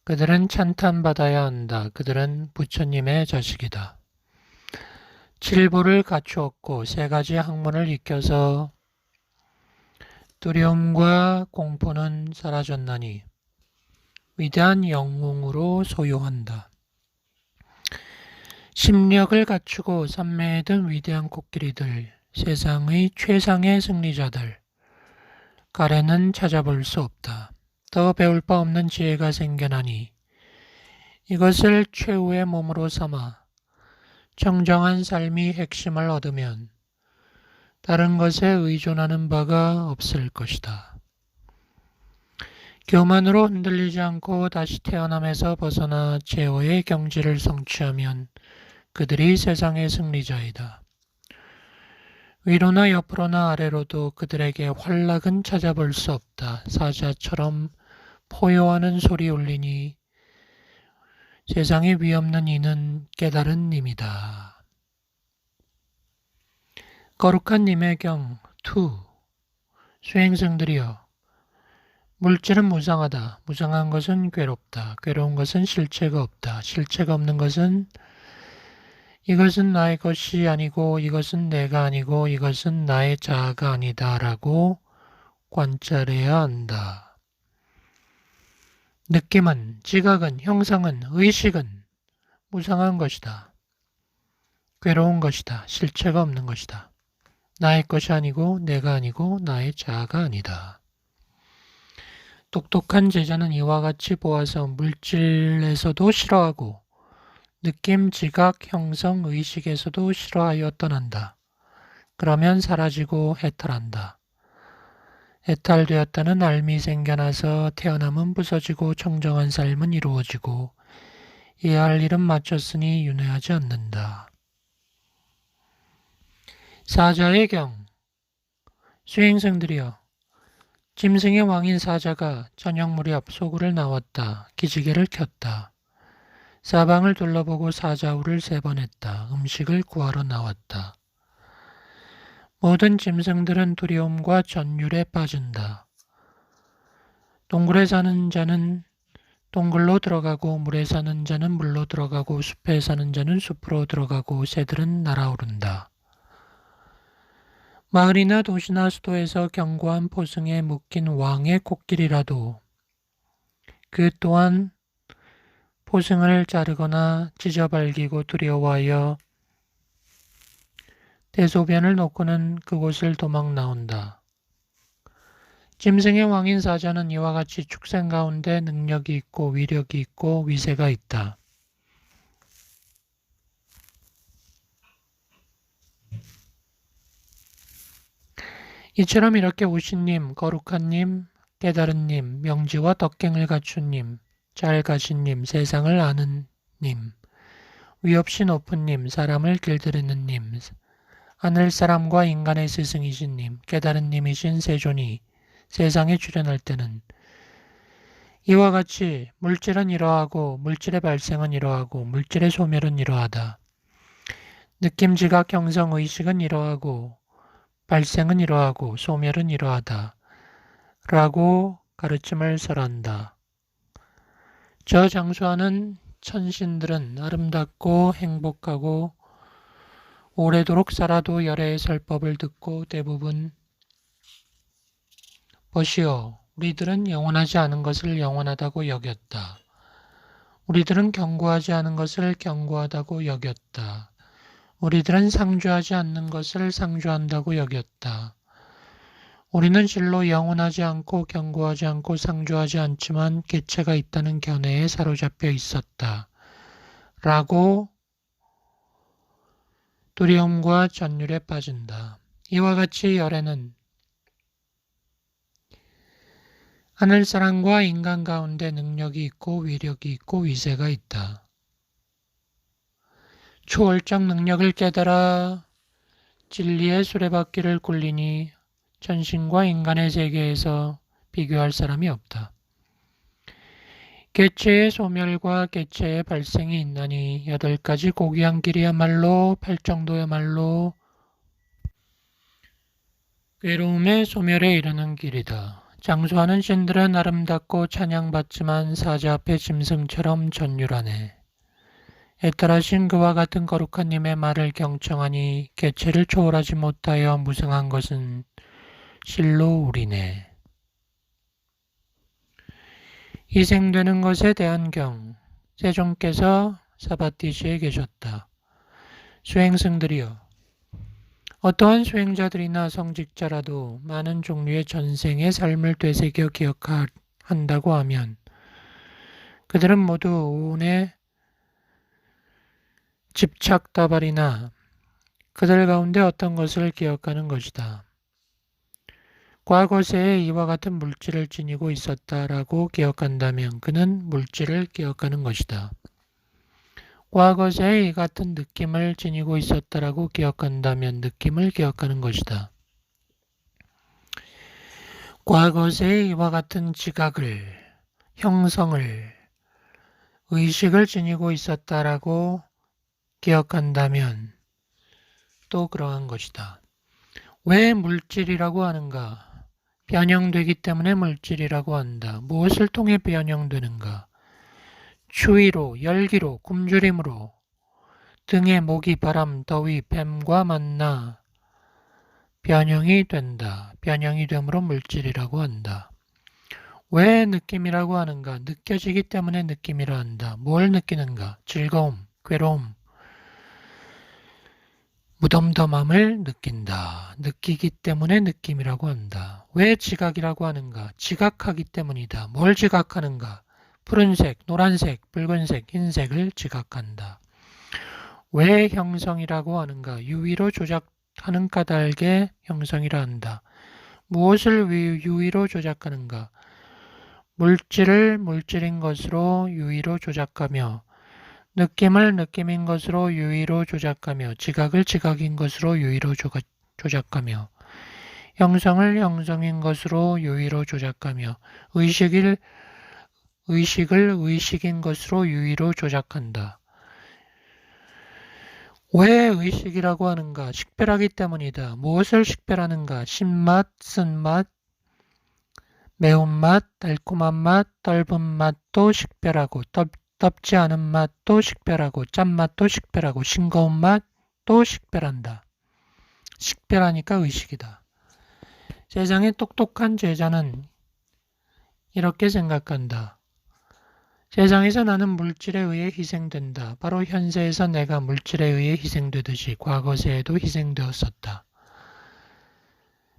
그들은 찬탄받아야 한다. 그들은 부처님의 자식이다. 칠보를 갖추었고 세 가지 학문을 익혀서 두려움과 공포는 사라졌나니 위대한 영웅으로 소유한다. 심력을 갖추고 산매에 든 위대한 코끼리들, 세상의 최상의 승리자들, 가래는 찾아볼 수 없다. 더 배울 바 없는 지혜가 생겨나니 이것을 최후의 몸으로 삼아 청정한 삶이 핵심을 얻으면 다른 것에 의존하는 바가 없을 것이다. 교만으로 흔들리지 않고 다시 태어남에서 벗어나 제어의 경지를 성취하면 그들이 세상의 승리자이다. 위로나 옆으로나 아래로도 그들에게 활락은 찾아볼 수 없다. 사자처럼 포효하는 소리 울리니 세상에 위없는 이는 깨달은 님이다. 거룩한 님의 경 2. 수행승들이여, 물질은 무상하다. 무상한 것은 괴롭다. 괴로운 것은 실체가 없다. 실체가 없는 것은 이것은 나의 것이 아니고 이것은 내가 아니고 이것은 나의 자아가 아니다 라고 관찰해야 한다. 느낌은, 지각은, 형상은, 의식은 무상한 것이다. 괴로운 것이다. 실체가 없는 것이다. 나의 것이 아니고 내가 아니고 나의 자아가 아니다. 똑똑한 제자는 이와 같이 보아서 물질에서도 싫어하고 느낌, 지각, 형성, 의식에서도 싫어하여 떠난다. 그러면 사라지고 해탈한다. 해탈되었다는 알미 생겨나서 태어남은 부서지고 청정한 삶은 이루어지고 이해할 일은 마쳤으니 윤회하지 않는다. 사자의 경. 수행승들이여, 짐승의 왕인 사자가 저녁 무렵 소굴을 나왔다. 기지개를 켰다. 사방을 둘러보고 사자우를 3번 했다. 음식을 구하러 나왔다. 모든 짐승들은 두려움과 전율에 빠진다. 동굴에 사는 자는 동굴로 들어가고 물에 사는 자는 물로 들어가고 숲에 사는 자는 숲으로 들어가고 새들은 날아오른다. 마을이나 도시나 수도에서 견고한 포승에 묶인 왕의 코끼리라도 그 또한 포승을 자르거나 찢어발기고 두려워하여 대소변을 놓고는 그곳을 도망 나온다. 짐승의 왕인 사자는 이와 같이 축생 가운데 능력이 있고 위력이 있고 위세가 있다. 이처럼 이렇게 오신님, 거룩한님, 깨달은님, 명지와 덕갱을 갖춘님, 잘 가신님, 세상을 아는 님, 위없이 높은 님, 사람을 길들이는 님, 하늘사람과 인간의 스승이신 님, 깨달은 님이신 세존이 세상에 출현할 때는 이와 같이 물질은 이러하고 물질의 발생은 이러하고 물질의 소멸은 이러하다. 느낌, 지각, 형성, 의식은 이러하고 발생은 이러하고 소멸은 이러하다 라고 가르침을 설한다. 저 장수하는 천신들은 아름답고 행복하고 오래도록 살아도 열애의 설법을 듣고 대부분 보시오, 우리들은 영원하지 않은 것을 영원하다고 여겼다. 우리들은 견고하지 않은 것을 견고하다고 여겼다. 우리들은 상주하지 않는 것을 상주한다고 여겼다. 우리는 실로 영원하지 않고 견고하지 않고 상주하지 않지만 개체가 있다는 견해에 사로잡혀 있었다. 라고 두려움과 전율에 빠진다. 이와 같이 열애는 하늘사람과 인간 가운데 능력이 있고 위력이 있고 위세가 있다. 초월적 능력을 깨달아 진리의 수레바퀴를 굴리니 천신과 인간의 세계에서 비교할 사람이 없다. 개체의 소멸과 개체의 발생이 있나니 8가지 고귀한 길이야말로 팔정도야말로 괴로움의 소멸에 이르는 길이다. 장수하는 신들은 아름답고 찬양받지만 사자 앞에 짐승처럼 전율하네. 애떨하신 그와 같은 거룩한 님의 말을 경청하니 개체를 초월하지 못하여 무성한 것은 실로 우리네. 희생되는 것에 대한 경. 세종께서 사바티시에 계셨다. 수행승들이여, 어떠한 수행자들이나 성직자라도 많은 종류의 전생의 삶을 되새겨 기억한다고 하면 그들은 모두 오온의 집착다발이나 그들 가운데 어떤 것을 기억하는 것이다. 과거세에 이와 같은 물질을 지니고 있었다라고 기억한다면 그는 물질을 기억하는 것이다. 과거세에 이 같은 느낌을 지니고 있었다라고 기억한다면 느낌을 기억하는 것이다. 과거세에 이와 같은 지각을, 형성을, 의식을 지니고 있었다라고 기억한다면 또 그러한 것이다. 왜 물질이라고 하는가? 변형되기 때문에 물질이라고 한다. 무엇을 통해 변형되는가? 추위로, 열기로, 굶주림으로, 등의 모기, 바람, 더위, 뱀과 만나 변형이 된다. 변형이 되므로 물질이라고 한다. 왜 느낌이라고 하는가? 느껴지기 때문에 느낌이라 한다. 뭘 느끼는가? 즐거움, 괴로움, 무덤덤함을 느낀다. 느끼기 때문에 느낌이라고 한다. 왜 지각이라고 하는가? 지각하기 때문이다. 뭘 지각하는가? 푸른색, 노란색, 붉은색, 흰색을 지각한다. 왜 형성이라고 하는가? 유의로 조작하는 까닭의 형성이라 한다. 무엇을 유의로 조작하는가? 물질을 물질인 것으로 유의로 조작하며 느낌을 느낌인 것으로 유의로 조작하며 지각을 지각인 것으로 유의로 조작하며 형성을 형성인 것으로 유의로 조작하며 의식을 의식인 것으로 유의로 조작한다. 왜 의식이라고 하는가? 식별하기 때문이다. 무엇을 식별하는가? 신맛, 쓴맛, 매운맛, 달콤한 맛, 떫은 맛도 식별하고 덥지 않은 맛도 식별하고 짠맛도 식별하고 싱거운 맛도 식별한다. 식별하니까 의식이다. 세상에 똑똑한 제자는 이렇게 생각한다. 세상에서 나는 물질에 의해 희생된다. 바로 현세에서 내가 물질에 의해 희생되듯이 과거세에도 희생되었었다.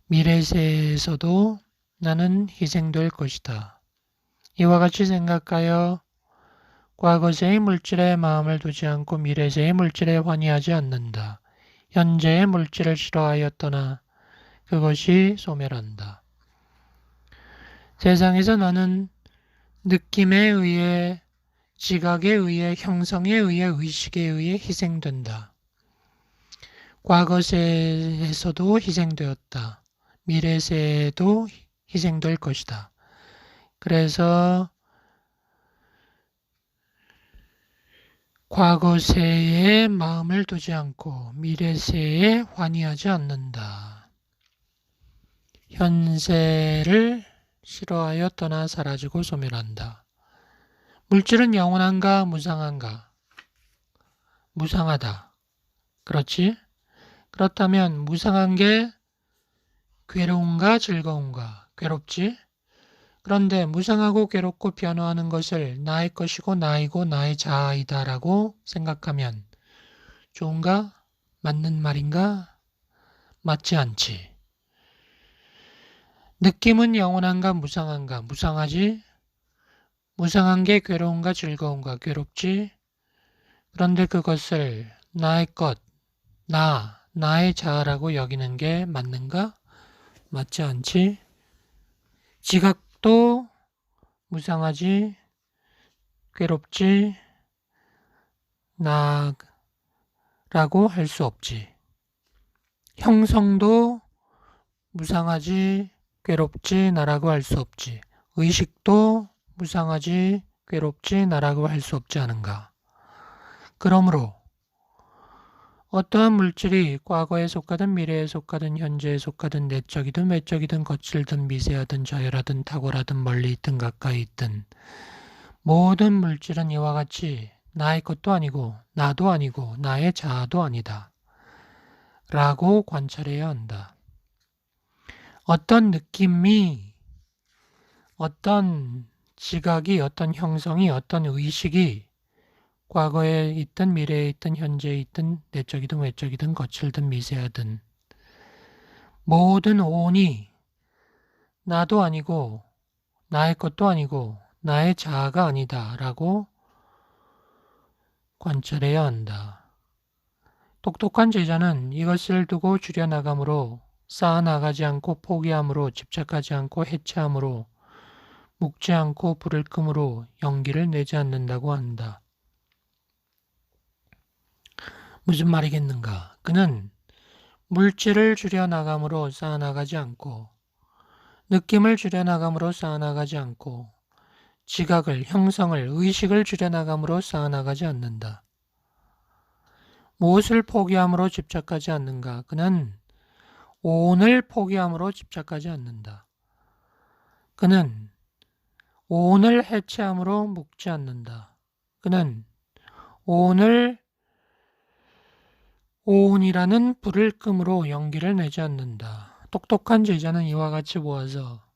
미래세에서도 나는 희생될 것이다. 이와 같이 생각하여 과거세의 물질에 마음을 두지 않고 미래세의 물질에 환희하지 않는다. 현재의 물질을 싫어하였더나 그것이 소멸한다. 세상에서 나는 느낌에 의해, 지각에 의해, 형성에 의해, 의식에 의해 희생된다. 과거세에서도 희생되었다. 미래세에도 희생될 것이다. 그래서 과거세에 마음을 두지 않고 미래세에 환희하지 않는다. 현세를 싫어하여 떠나 사라지고 소멸한다. 물질은 영원한가 무상한가? 무상하다. 그렇지? 그렇다면 무상한 게 괴로운가 즐거운가? 괴롭지? 그런데 무상하고 괴롭고 변화하는 것을 나의 것이고 나이고 나의 자아이다라고 생각하면 좋은가? 맞는 말인가? 맞지 않지. 느낌은 영원한가 무상한가? 무상하지? 무상한 게 괴로운가 즐거운가? 괴롭지? 그런데 그것을 나의 것, 나의 자아라고 여기는 게 맞는가? 맞지 않지? 지각도 무상하지, 괴롭지, 나라고 할 수 없지. 형성도 무상하지, 괴롭지, 나라고 할 수 없지. 의식도 무상하지, 괴롭지, 나라고 할 수 없지 않은가. 그러므로 어떠한 물질이 과거에 속하든 미래에 속하든 현재에 속하든 내적이든 외적이든 거칠든 미세하든 저열하든 탁월하든 멀리 있든 가까이 있든 모든 물질은 이와 같이 나의 것도 아니고 나도 아니고 나의 자아도 아니다 라고 관찰해야 한다. 어떤 느낌이, 어떤 지각이, 어떤 형성이, 어떤 의식이 과거에 있든 미래에 있든 현재에 있든 내적이든 외적이든 거칠든 미세하든 모든 오온이 나도 아니고 나의 것도 아니고 나의 자아가 아니다 라고 관찰해야 한다. 똑똑한 제자는 이것을 두고 줄여나감으로 쌓아나가지 않고 포기함으로 집착하지 않고 해체함으로 묶지 않고 불을 끔으로 연기를 내지 않는다고 한다. 무슨 말이겠는가? 그는 물질을 줄여나감으로 쌓아나가지 않고 느낌을 줄여나감으로 쌓아나가지 않고 지각을, 형성을, 의식을 줄여나감으로 쌓아나가지 않는다. 무엇을 포기함으로 집착하지 않는가? 그는 오온을 포기함으로 집착하지 않는다. 그는 오온을 해체함으로 묶지 않는다. 그는 오온이라는 불을 끔으로 연기를 내지 않는다. 똑똑한 제자는 이와 같이 보아서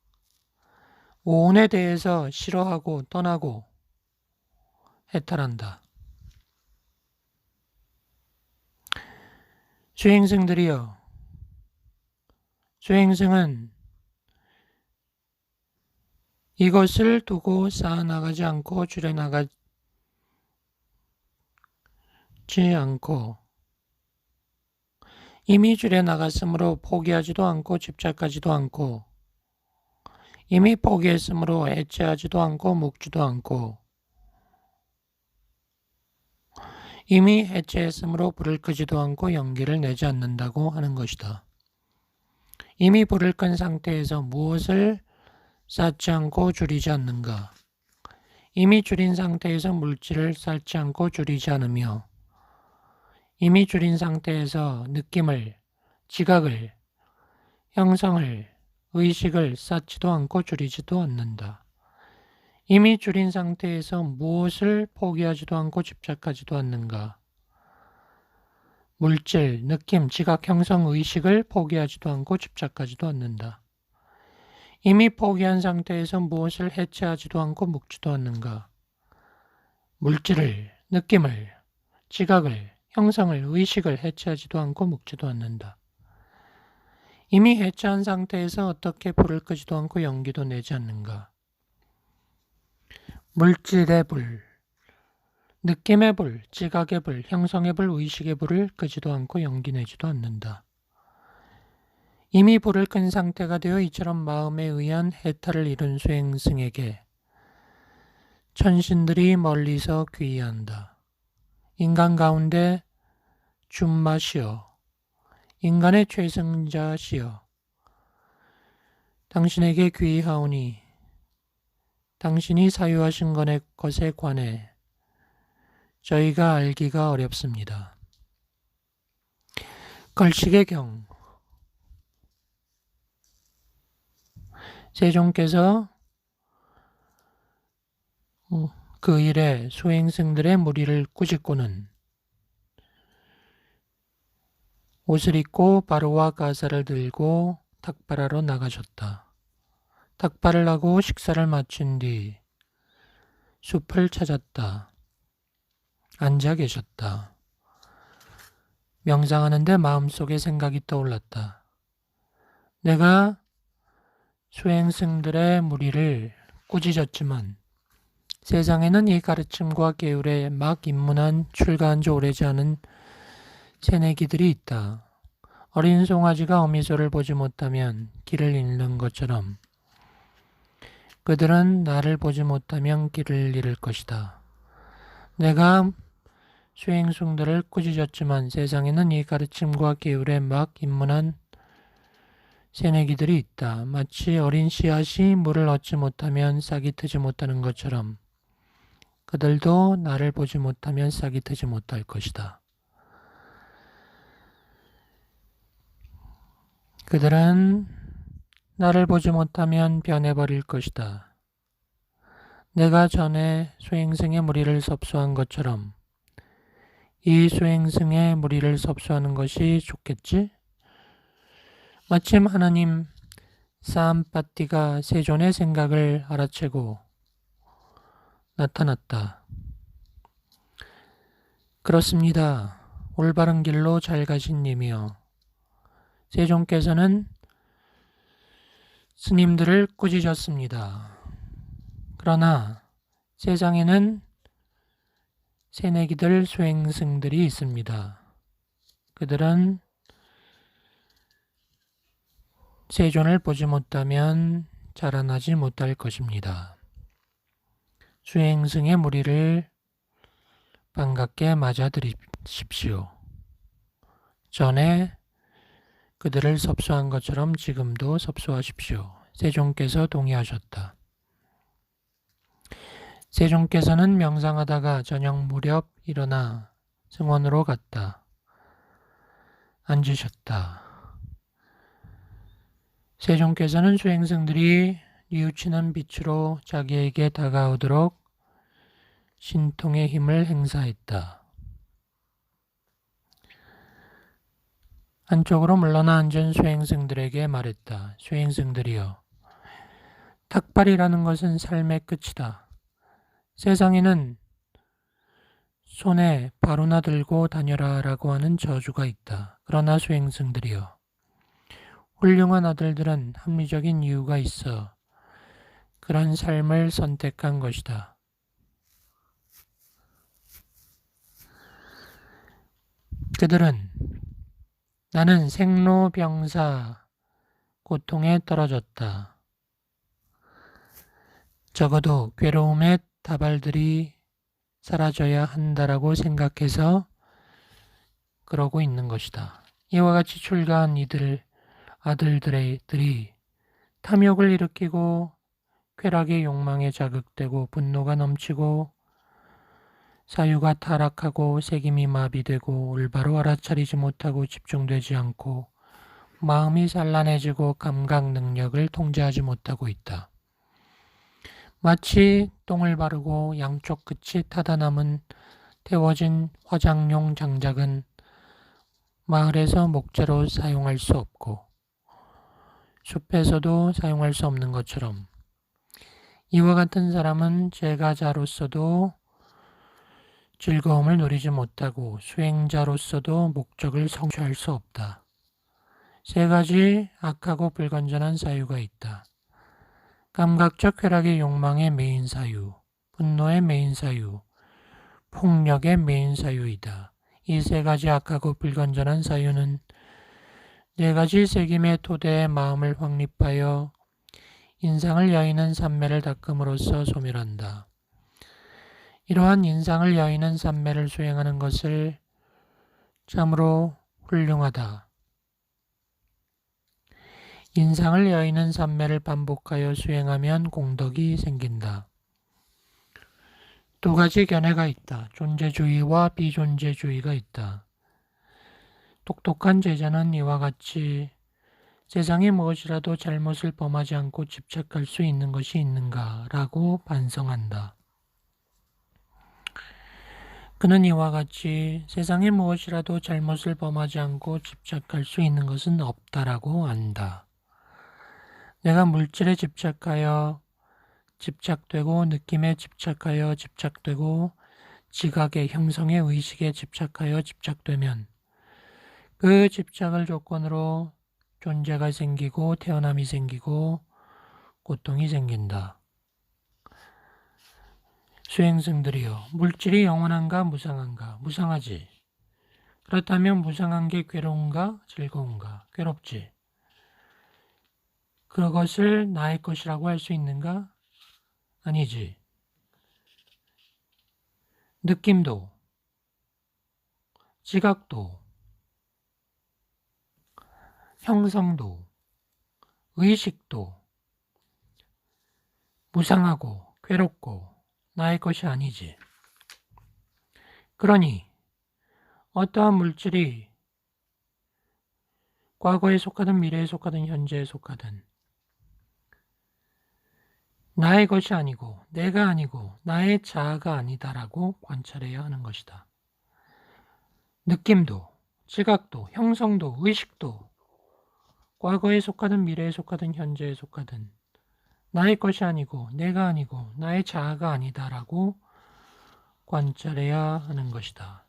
오온에 대해서 싫어하고 떠나고 해탈한다. 수행승들이여, 수행승은 이것을 두고 쌓아나가지 않고 줄여나가지 않고 이미 줄여나갔으므로 포기하지도 않고 집착하지도 않고 이미 포기했으므로 해체하지도 않고 묶지도 않고 이미 해체했으므로 불을 끄지도 않고 연기를 내지 않는다고 하는 것이다. 이미 불을 끈 상태에서 무엇을 쌓지 않고 줄이지 않는가? 이미 줄인 상태에서 물질을 쌓지 않고 줄이지 않으며 이미 줄인 상태에서 느낌을, 지각을, 형성을, 의식을 쌓지도 않고 줄이지도 않는다. 이미 줄인 상태에서 무엇을 포기하지도 않고 집착하지도 않는가? 물질, 느낌, 지각, 형성, 의식을 포기하지도 않고 집착하지도 않는다. 이미 포기한 상태에서 무엇을 해체하지도 않고 묶지도 않는가? 물질을, 느낌을, 지각을, 형성을, 의식을 해체하지도 않고 묶지도 않는다. 이미 해체한 상태에서 어떻게 불을 끄지도 않고 연기도 내지 않는가? 물질의 불, 느낌의 불, 지각의 불, 형성의 불, 의식의 불을 끄지도 않고 연기 내지도 않는다. 이미 불을 끈 상태가 되어 이처럼 마음에 의한 해탈을 이룬 수행승에게 천신들이 멀리서 귀의한다. 인간 가운데 준마시여, 인간의 최승자시여, 당신에게 귀의하오니 당신이 사유하신 것에 관해 저희가 알기가 어렵습니다. 걸식의 경, 세종께서 그 일에 수행승들의 무리를 꾸짖고는 옷을 입고 바로와 가사를 들고 탁발하러 나가셨다. 탁발을 하고 식사를 마친 뒤 숲을 찾았다. 앉아 계셨다. 명상하는데 마음속에 생각이 떠올랐다. 내가 수행승들의 무리를 꾸짖었지만 세상에는 이 가르침과 계율에 막 입문한 출가한 지 오래지 않은 새내기들이 있다. 어린 송아지가 어미소를 보지 못하면 길을 잃는 것처럼 그들은 나를 보지 못하면 길을 잃을 것이다. 내가 수행승들을 꾸짖었지만 세상에는 이 가르침과 계율에 막 입문한 새내기들이 있다. 마치 어린 씨앗이 물을 얻지 못하면 싹이 트지 못하는 것처럼 그들도 나를 보지 못하면 싹이 트지 못할 것이다. 그들은 나를 보지 못하면 변해버릴 것이다. 내가 전에 수행승의 무리를 섭수한 것처럼 이 수행승의 무리를 섭수하는 것이 좋겠지? 마침 하나님 사암파티가 세존의 생각을 알아채고 나타났다. 그렇습니다. 올바른 길로 잘 가신 님이여. 세존께서는 스님들을 꾸짖었습니다. 그러나 세상에는 새내기들 수행승들이 있습니다. 그들은 세존을 보지 못하면 자라나지 못할 것입니다. 수행승의 무리를 반갑게 맞아들이십시오. 전에 그들을 섭수한 것처럼 지금도 섭수하십시오. 세존께서 동의하셨다. 세존께서는 명상하다가 저녁 무렵 일어나 승원으로 갔다. 앉으셨다. 세존께서는 수행승들이 뉘우치는 빛으로 자기에게 다가오도록 신통의 힘을 행사했다. 한쪽으로 물러나 앉은 수행승들에게 말했다. 수행승들이여, 탁발이라는 것은 삶의 끝이다. 세상에는 손에 바루나 들고 다녀라 라고 하는 저주가 있다. 그러나 수행승들이여, 훌륭한 아들들은 합리적인 이유가 있어 그런 삶을 선택한 것이다. 그들은 나는 생로병사 고통에 떨어졌다. 적어도 괴로움의 다발들이 사라져야 한다라고 생각해서 그러고 있는 것이다. 이와 같이 출가한 아들들이 탐욕을 일으키고 쾌락의 욕망에 자극되고 분노가 넘치고 사유가 타락하고 색임이 마비되고 올바로 알아차리지 못하고 집중되지 않고 마음이 산란해지고 감각 능력을 통제하지 못하고 있다. 마치 똥을 바르고 양쪽 끝이 타다 남은 태워진 화장용 장작은 마을에서 목재로 사용할 수 없고 숲에서도 사용할 수 없는 것처럼 이와 같은 사람은 제가자로서도 즐거움을 누리지 못하고 수행자로서도 목적을 성취할 수 없다. 세 가지 악하고 불건전한 사유가 있다. 감각적 쾌락의 욕망의 메인 사유, 분노의 메인 사유, 폭력의 메인 사유이다. 이 세 가지 악하고 불건전한 사유는 네 가지 색임의 토대에 마음을 확립하여 인상을 여의는 삼매를 닦음으로써 소멸한다. 이러한 인상을 여의는 삼매를 수행하는 것을 참으로 훌륭하다. 인상을 여의는 삼매를 반복하여 수행하면 공덕이 생긴다. 두 가지 견해가 있다. 존재주의와 비존재주의가 있다. 똑똑한 제자는 이와 같이 세상에 무엇이라도 잘못을 범하지 않고 집착할 수 있는 것이 있는가 라고 반성한다. 그는 이와 같이 세상에 무엇이라도 잘못을 범하지 않고 집착할 수 있는 것은 없다라고 안다. 내가 물질에 집착하여 집착되고 느낌에 집착하여 집착되고 지각의 형성의 의식에 집착하여 집착되면 그 집착을 조건으로 존재가 생기고 태어남이 생기고 고통이 생긴다. 수행승들이여, 물질이 영원한가 무상한가? 무상하지. 그렇다면 무상한 게 괴로운가 즐거운가? 괴롭지. 그것을 나의 것이라고 할 수 있는가? 아니지. 느낌도, 지각도, 형성도, 의식도 무상하고 괴롭고 나의 것이 아니지. 그러니 어떠한 물질이 과거에 속하든 미래에 속하든 현재에 속하든 나의 것이 아니고 내가 아니고 나의 자아가 아니다라고 관찰해야 하는 것이다. 느낌도, 지각도, 형성도, 의식도 과거에 속하든 미래에 속하든 현재에 속하든 나의 것이 아니고 내가 아니고 나의 자아가 아니다라고 관찰해야 하는 것이다.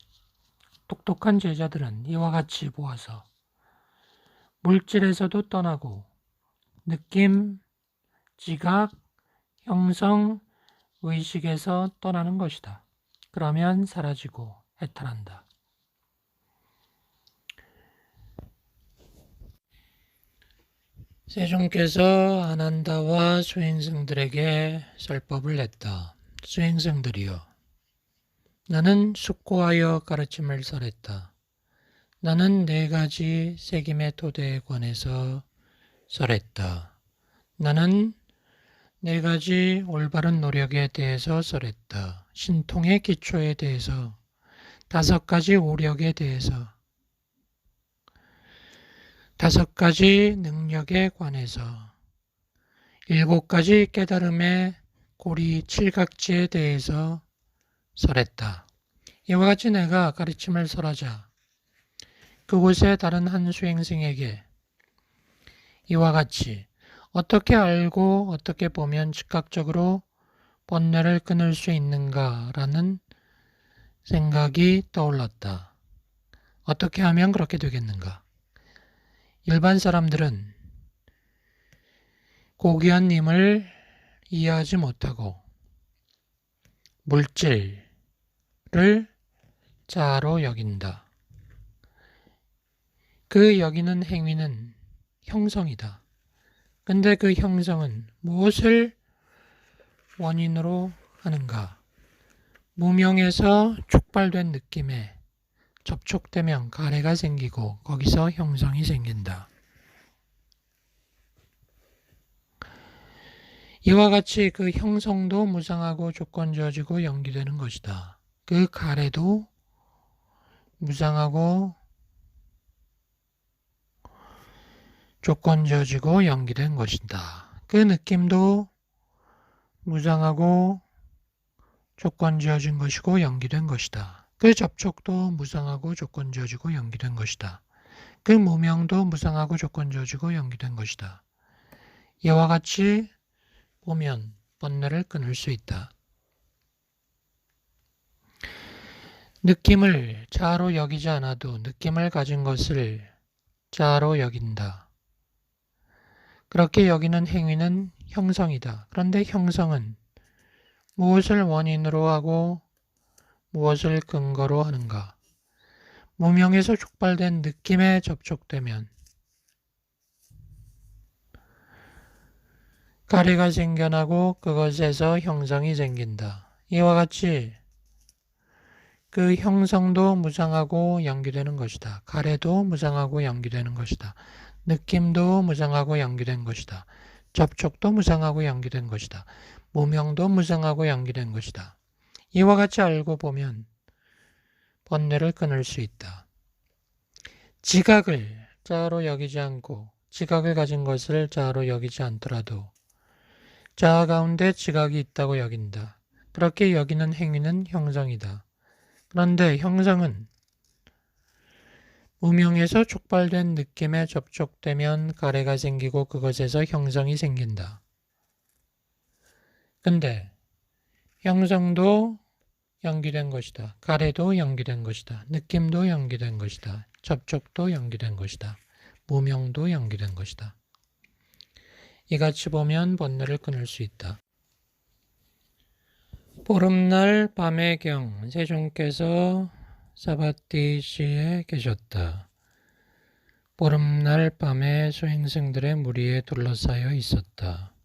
똑똑한 제자들은 이와 같이 보아서 물질에서도 떠나고 느낌, 지각, 형성, 의식에서 떠나는 것이다. 그러면 사라지고 해탈한다. 세종께서 아난다와 수행승들에게 설법을 냈다. 수행승들이여, 나는 숙고하여 가르침을 설했다. 나는 4가지 색임의 토대에 관해서 설했다. 나는 4가지 올바른 노력에 대해서 설했다. 신통의 기초에 대해서, 5가지 오력에 대해서, 5가지 능력에 관해서, 7가지 깨달음의 고리 7각지에 대해서 설했다. 이와 같이 내가 가르침을 설하자 그곳의 다른 한 수행승에게 이와 같이 어떻게 알고 어떻게 보면 즉각적으로 번뇌를 끊을 수 있는가라는 생각이 떠올랐다. 어떻게 하면 그렇게 되겠는가? 일반 사람들은 고귀한 님을 이해하지 못하고 물질을 자아로 여긴다. 그 여기는 행위는 형성이다. 근데 그 형성은 무엇을 원인으로 하는가? 무명에서 촉발된 느낌에 접촉되면 가래가 생기고 거기서 형성이 생긴다. 이와 같이 그 형성도 무상하고 조건지어지고 연기되는 것이다. 그 가래도 무상하고 조건지어지고 연기된 것이다. 그 느낌도 무상하고 조건지어진 것이고 연기된 것이다. 그 접촉도 무상하고 조건지어지고 연기된 것이다. 그 무명도 무상하고 조건지어지고 연기된 것이다. 이와 같이 보면 번뇌를 끊을 수 있다. 느낌을 자아로 여기지 않아도 느낌을 가진 것을 자아로 여긴다. 그렇게 여기는 행위는 형성이다. 그런데 형성은 무엇을 원인으로 하고 무엇을 근거로 하는가? 무명에서 촉발된 느낌에 접촉되면 가래가 생겨나고 그것에서 형성이 생긴다. 이와 같이 그 형성도 무상하고 연기되는 것이다. 가래도 무상하고 연기되는 것이다. 느낌도 무상하고 연기된 것이다. 접촉도 무상하고 연기된 것이다. 무명도 무상하고 연기된 것이다. 이와 같이 알고 보면 번뇌를 끊을 수 있다. 지각을 자아로 여기지 않고 지각을 가진 것을 자아로 여기지 않더라도 자아 가운데 지각이 있다고 여긴다. 그렇게 여기는 행위는 형성이다. 그런데 형성은 무명에서 촉발된 느낌에 접촉되면 가래가 생기고 그것에서 형성이 생긴다. 근데 형성도 연기된 것이다. 가래도 연기된 것이다. 느낌도 연기된 것이다. 접촉도 연기된 것이다. 무명도 연기된 것이다. 이같이 보면 번뇌를 끊을 수 있다. 보름날 밤의 경 세종께서 사바티시에 계셨다. 보름날 밤에 수행승들의 무리에 둘러싸여 있었다.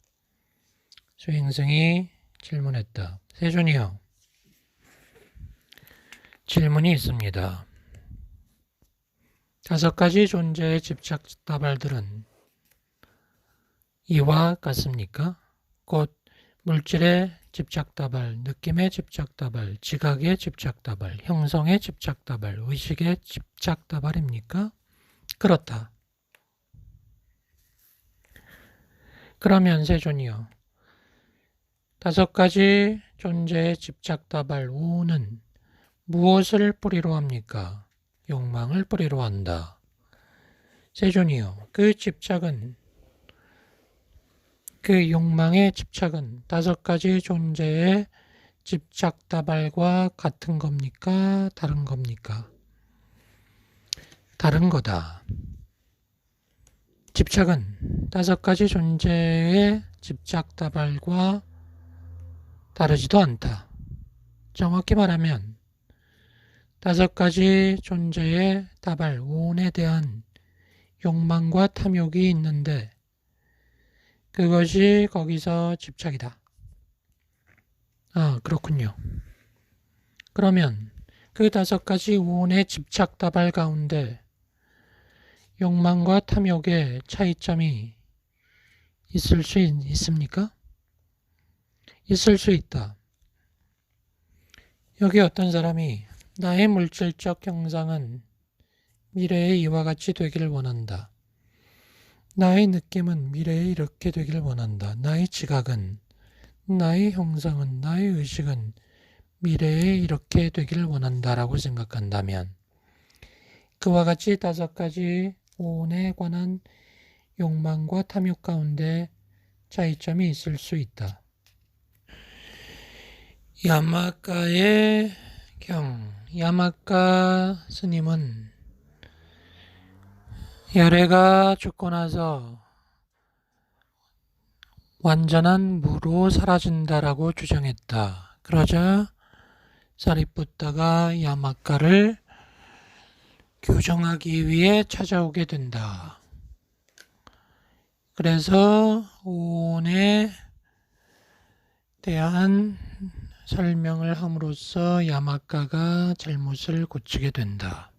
수행승이 질문했다. 세존이여, 질문이 있습니다. 5가지 존재의 집착다발들은 이와 같습니까? 곧 물질의 집착다발, 느낌의 집착다발, 지각의 집착다발, 형성의 집착다발, 의식의 집착다발입니까? 그렇다. 그러면 세존이요. 다섯 가지 존재의 집착다발 오는 무엇을 뿌리로 합니까? 욕망을 뿌리로 한다. 세존이요. 그 욕망의 집착은 다섯 가지 존재의 집착다발과 같은 겁니까? 다른 겁니까? 다른 거다. 집착은 다섯 가지 존재의 집착다발과 다르지도 않다. 정확히 말하면 다섯 가지 존재의 다발, 오온에 대한 욕망과 탐욕이 있는데 그것이 거기서 집착이다. 아, 그렇군요. 그러면 그 다섯 가지 오온의 집착다발 가운데 욕망과 탐욕의 차이점이 있을 수 있습니까? 있을 수 있다. 여기 어떤 사람이 나의 물질적 형상은 미래에 이와 같이 되기를 원한다. 나의 느낌은 미래에 이렇게 되기를 원한다. 나의 지각은, 나의 형상은, 나의 의식은 미래에 이렇게 되기를 원한다라고 생각한다면 그와 같이 다섯 가지 오온에 관한 욕망과 탐욕 가운데 차이점이 있을 수 있다. 야마카의 야마카 스님은 열애가 죽고 나서 완전한 무로 사라진다라고 주장했다. 그러자 사리푸타가 야마카를 교정하기 위해 찾아오게 된다. 그래서 오온에 대한 설명을 함으로써 야마카가 잘못을 고치게 된다.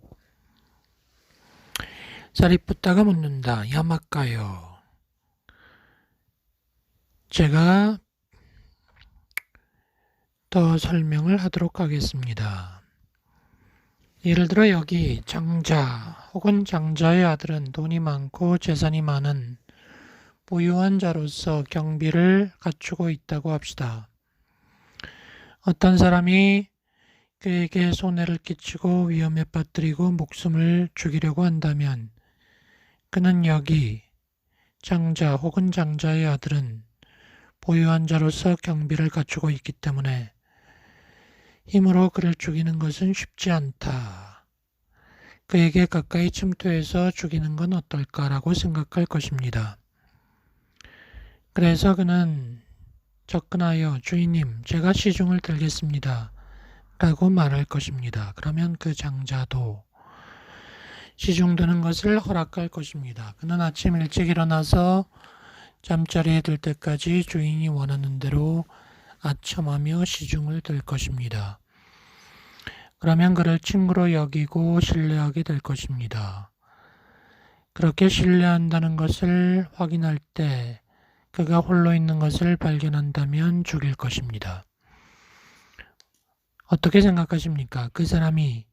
사리푸타가 묻는다. 야마카요. 제가 더 설명을 하도록 하겠습니다. 예를 들어 여기 장자 혹은 장자의 아들은 돈이 많고 재산이 많은 부유한 자로서 경비를 갖추고 있다고 합시다. 어떤 사람이 그에게 손해를 끼치고 위험에 빠뜨리고 목숨을 죽이려고 한다면 그는 여기 장자 혹은 장자의 아들은 부유한 자로서 경비를 갖추고 있기 때문에 힘으로 그를 죽이는 것은 쉽지 않다. 그에게 가까이 침투해서 죽이는 건 어떨까라고 생각할 것입니다. 그래서 그는 접근하여 주인님, 제가 시중을 들겠습니다. 라고 말할 것입니다. 그러면 그 장자도 시중 드는 것을 허락할 것입니다. 그는 아침 일찍 일어나서 잠자리에 들 때까지 주인이 원하는 대로 아첨하며 시중을 들 것입니다. 그러면 그를 친구로 여기고 신뢰하게 될 것입니다. 그렇게 신뢰한다는 것을 확인할 때 그가 홀로 있는 것을 발견한다면 죽일 것입니다. 어떻게 생각하십니까? 그 사람이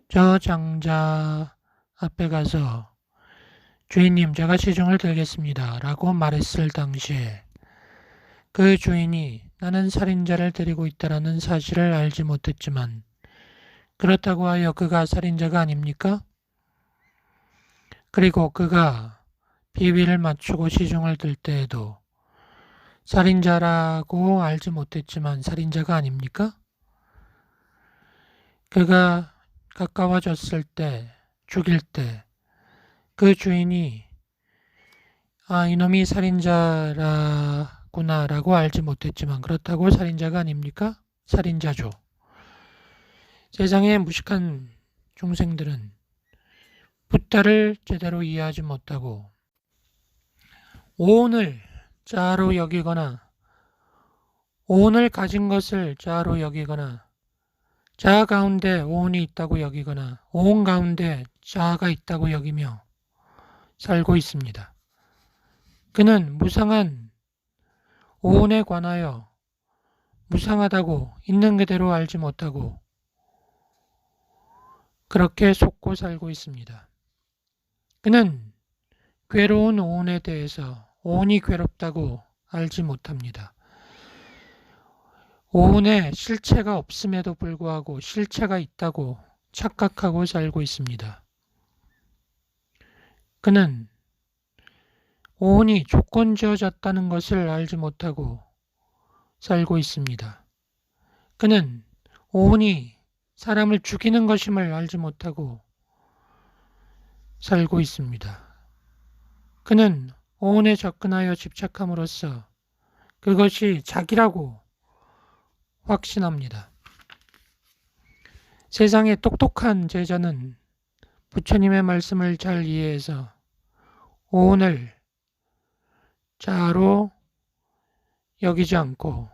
저 장자 앞에 가서 주인님, 제가 시중을 들겠습니다. 라고 말했을 당시에 그 주인이 나는 살인자를 데리고 있다라는 사실을 알지 못했지만 그렇다고 하여 그가 살인자가 아닙니까? 그리고 그가 비위를 맞추고 시중을 들 때에도 살인자라고 알지 못했지만 살인자가 아닙니까? 그가 가까워졌을 때, 죽일 때 그 주인이 이놈이 살인자라구나 라고 알지 못했지만 그렇다고 살인자가 아닙니까? 살인자죠. 세상의 무식한 중생들은 붓다를 제대로 이해하지 못하고 오온을 자아로 여기거나 오온을 가진 것을 자아로 여기거나 자아 가운데 오온이 있다고 여기거나 오온 가운데 자아가 있다고 여기며 살고 있습니다. 그는 무상한 오온에 관하여 무상하다고 있는 그대로 알지 못하고 그렇게 속고 살고 있습니다. 그는 괴로운 오온에 대해서 오온이 괴롭다고 알지 못합니다. 오온에 실체가 없음에도 불구하고 실체가 있다고 착각하고 살고 있습니다. 그는 오온이 조건 지어졌다는 것을 알지 못하고 살고 있습니다. 그는 오온이 사람을 죽이는 것임을 알지 못하고 살고 있습니다. 그는 오온에 접근하여 집착함으로써 그것이 자기라고 확신합니다. 세상의 똑똑한 제자는 부처님의 말씀을 잘 이해해서 오온을 자아로 여기지 않고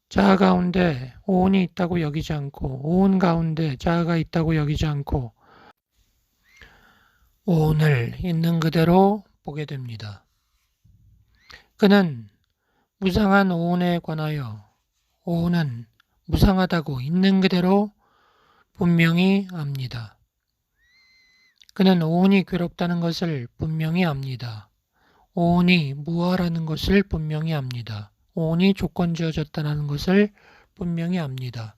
자아 가운데 오온이 있다고 여기지 않고 오온 가운데 자아가 있다고 여기지 않고 오온을 있는 그대로 보게 됩니다. 그는 무상한 오온에 관하여 오온은 무상하다고 있는 그대로 분명히 압니다. 그는 오온이 괴롭다는 것을 분명히 압니다. 오온이 무아라는 것을 분명히 압니다. 오온이 조건 지어졌다는 것을 분명히 압니다.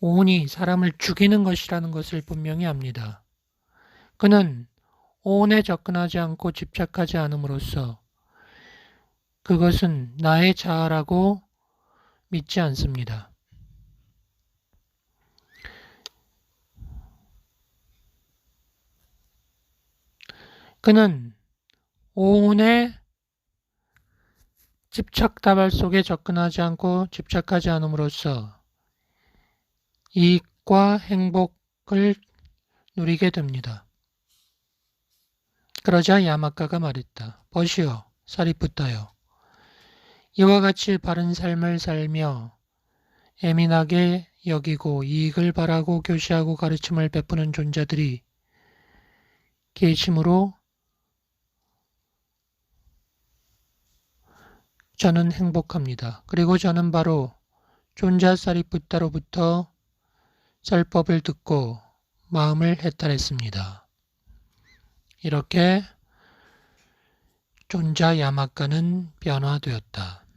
오온이 사람을 죽이는 것이라는 것을 분명히 압니다. 그는 오온에 접근하지 않고 집착하지 않음으로써 그것은 나의 자아라고 믿지 않습니다. 그는 오온의 집착 다발 속에 접근하지 않고 집착하지 않음으로써 이익과 행복을 누리게 됩니다. 그러자 야마카가 말했다. 보시오, 사리푸타요. 이와 같이 바른 삶을 살며 예민하게 여기고 이익을 바라고 교시하고 가르침을 베푸는 존재들이 계심으로 저는 행복합니다. 그리고 저는 바로 존자 사리푸타로부터 쌀법을 듣고 마음을 해탈했습니다. 이렇게 존자 야마카는 변화되었다.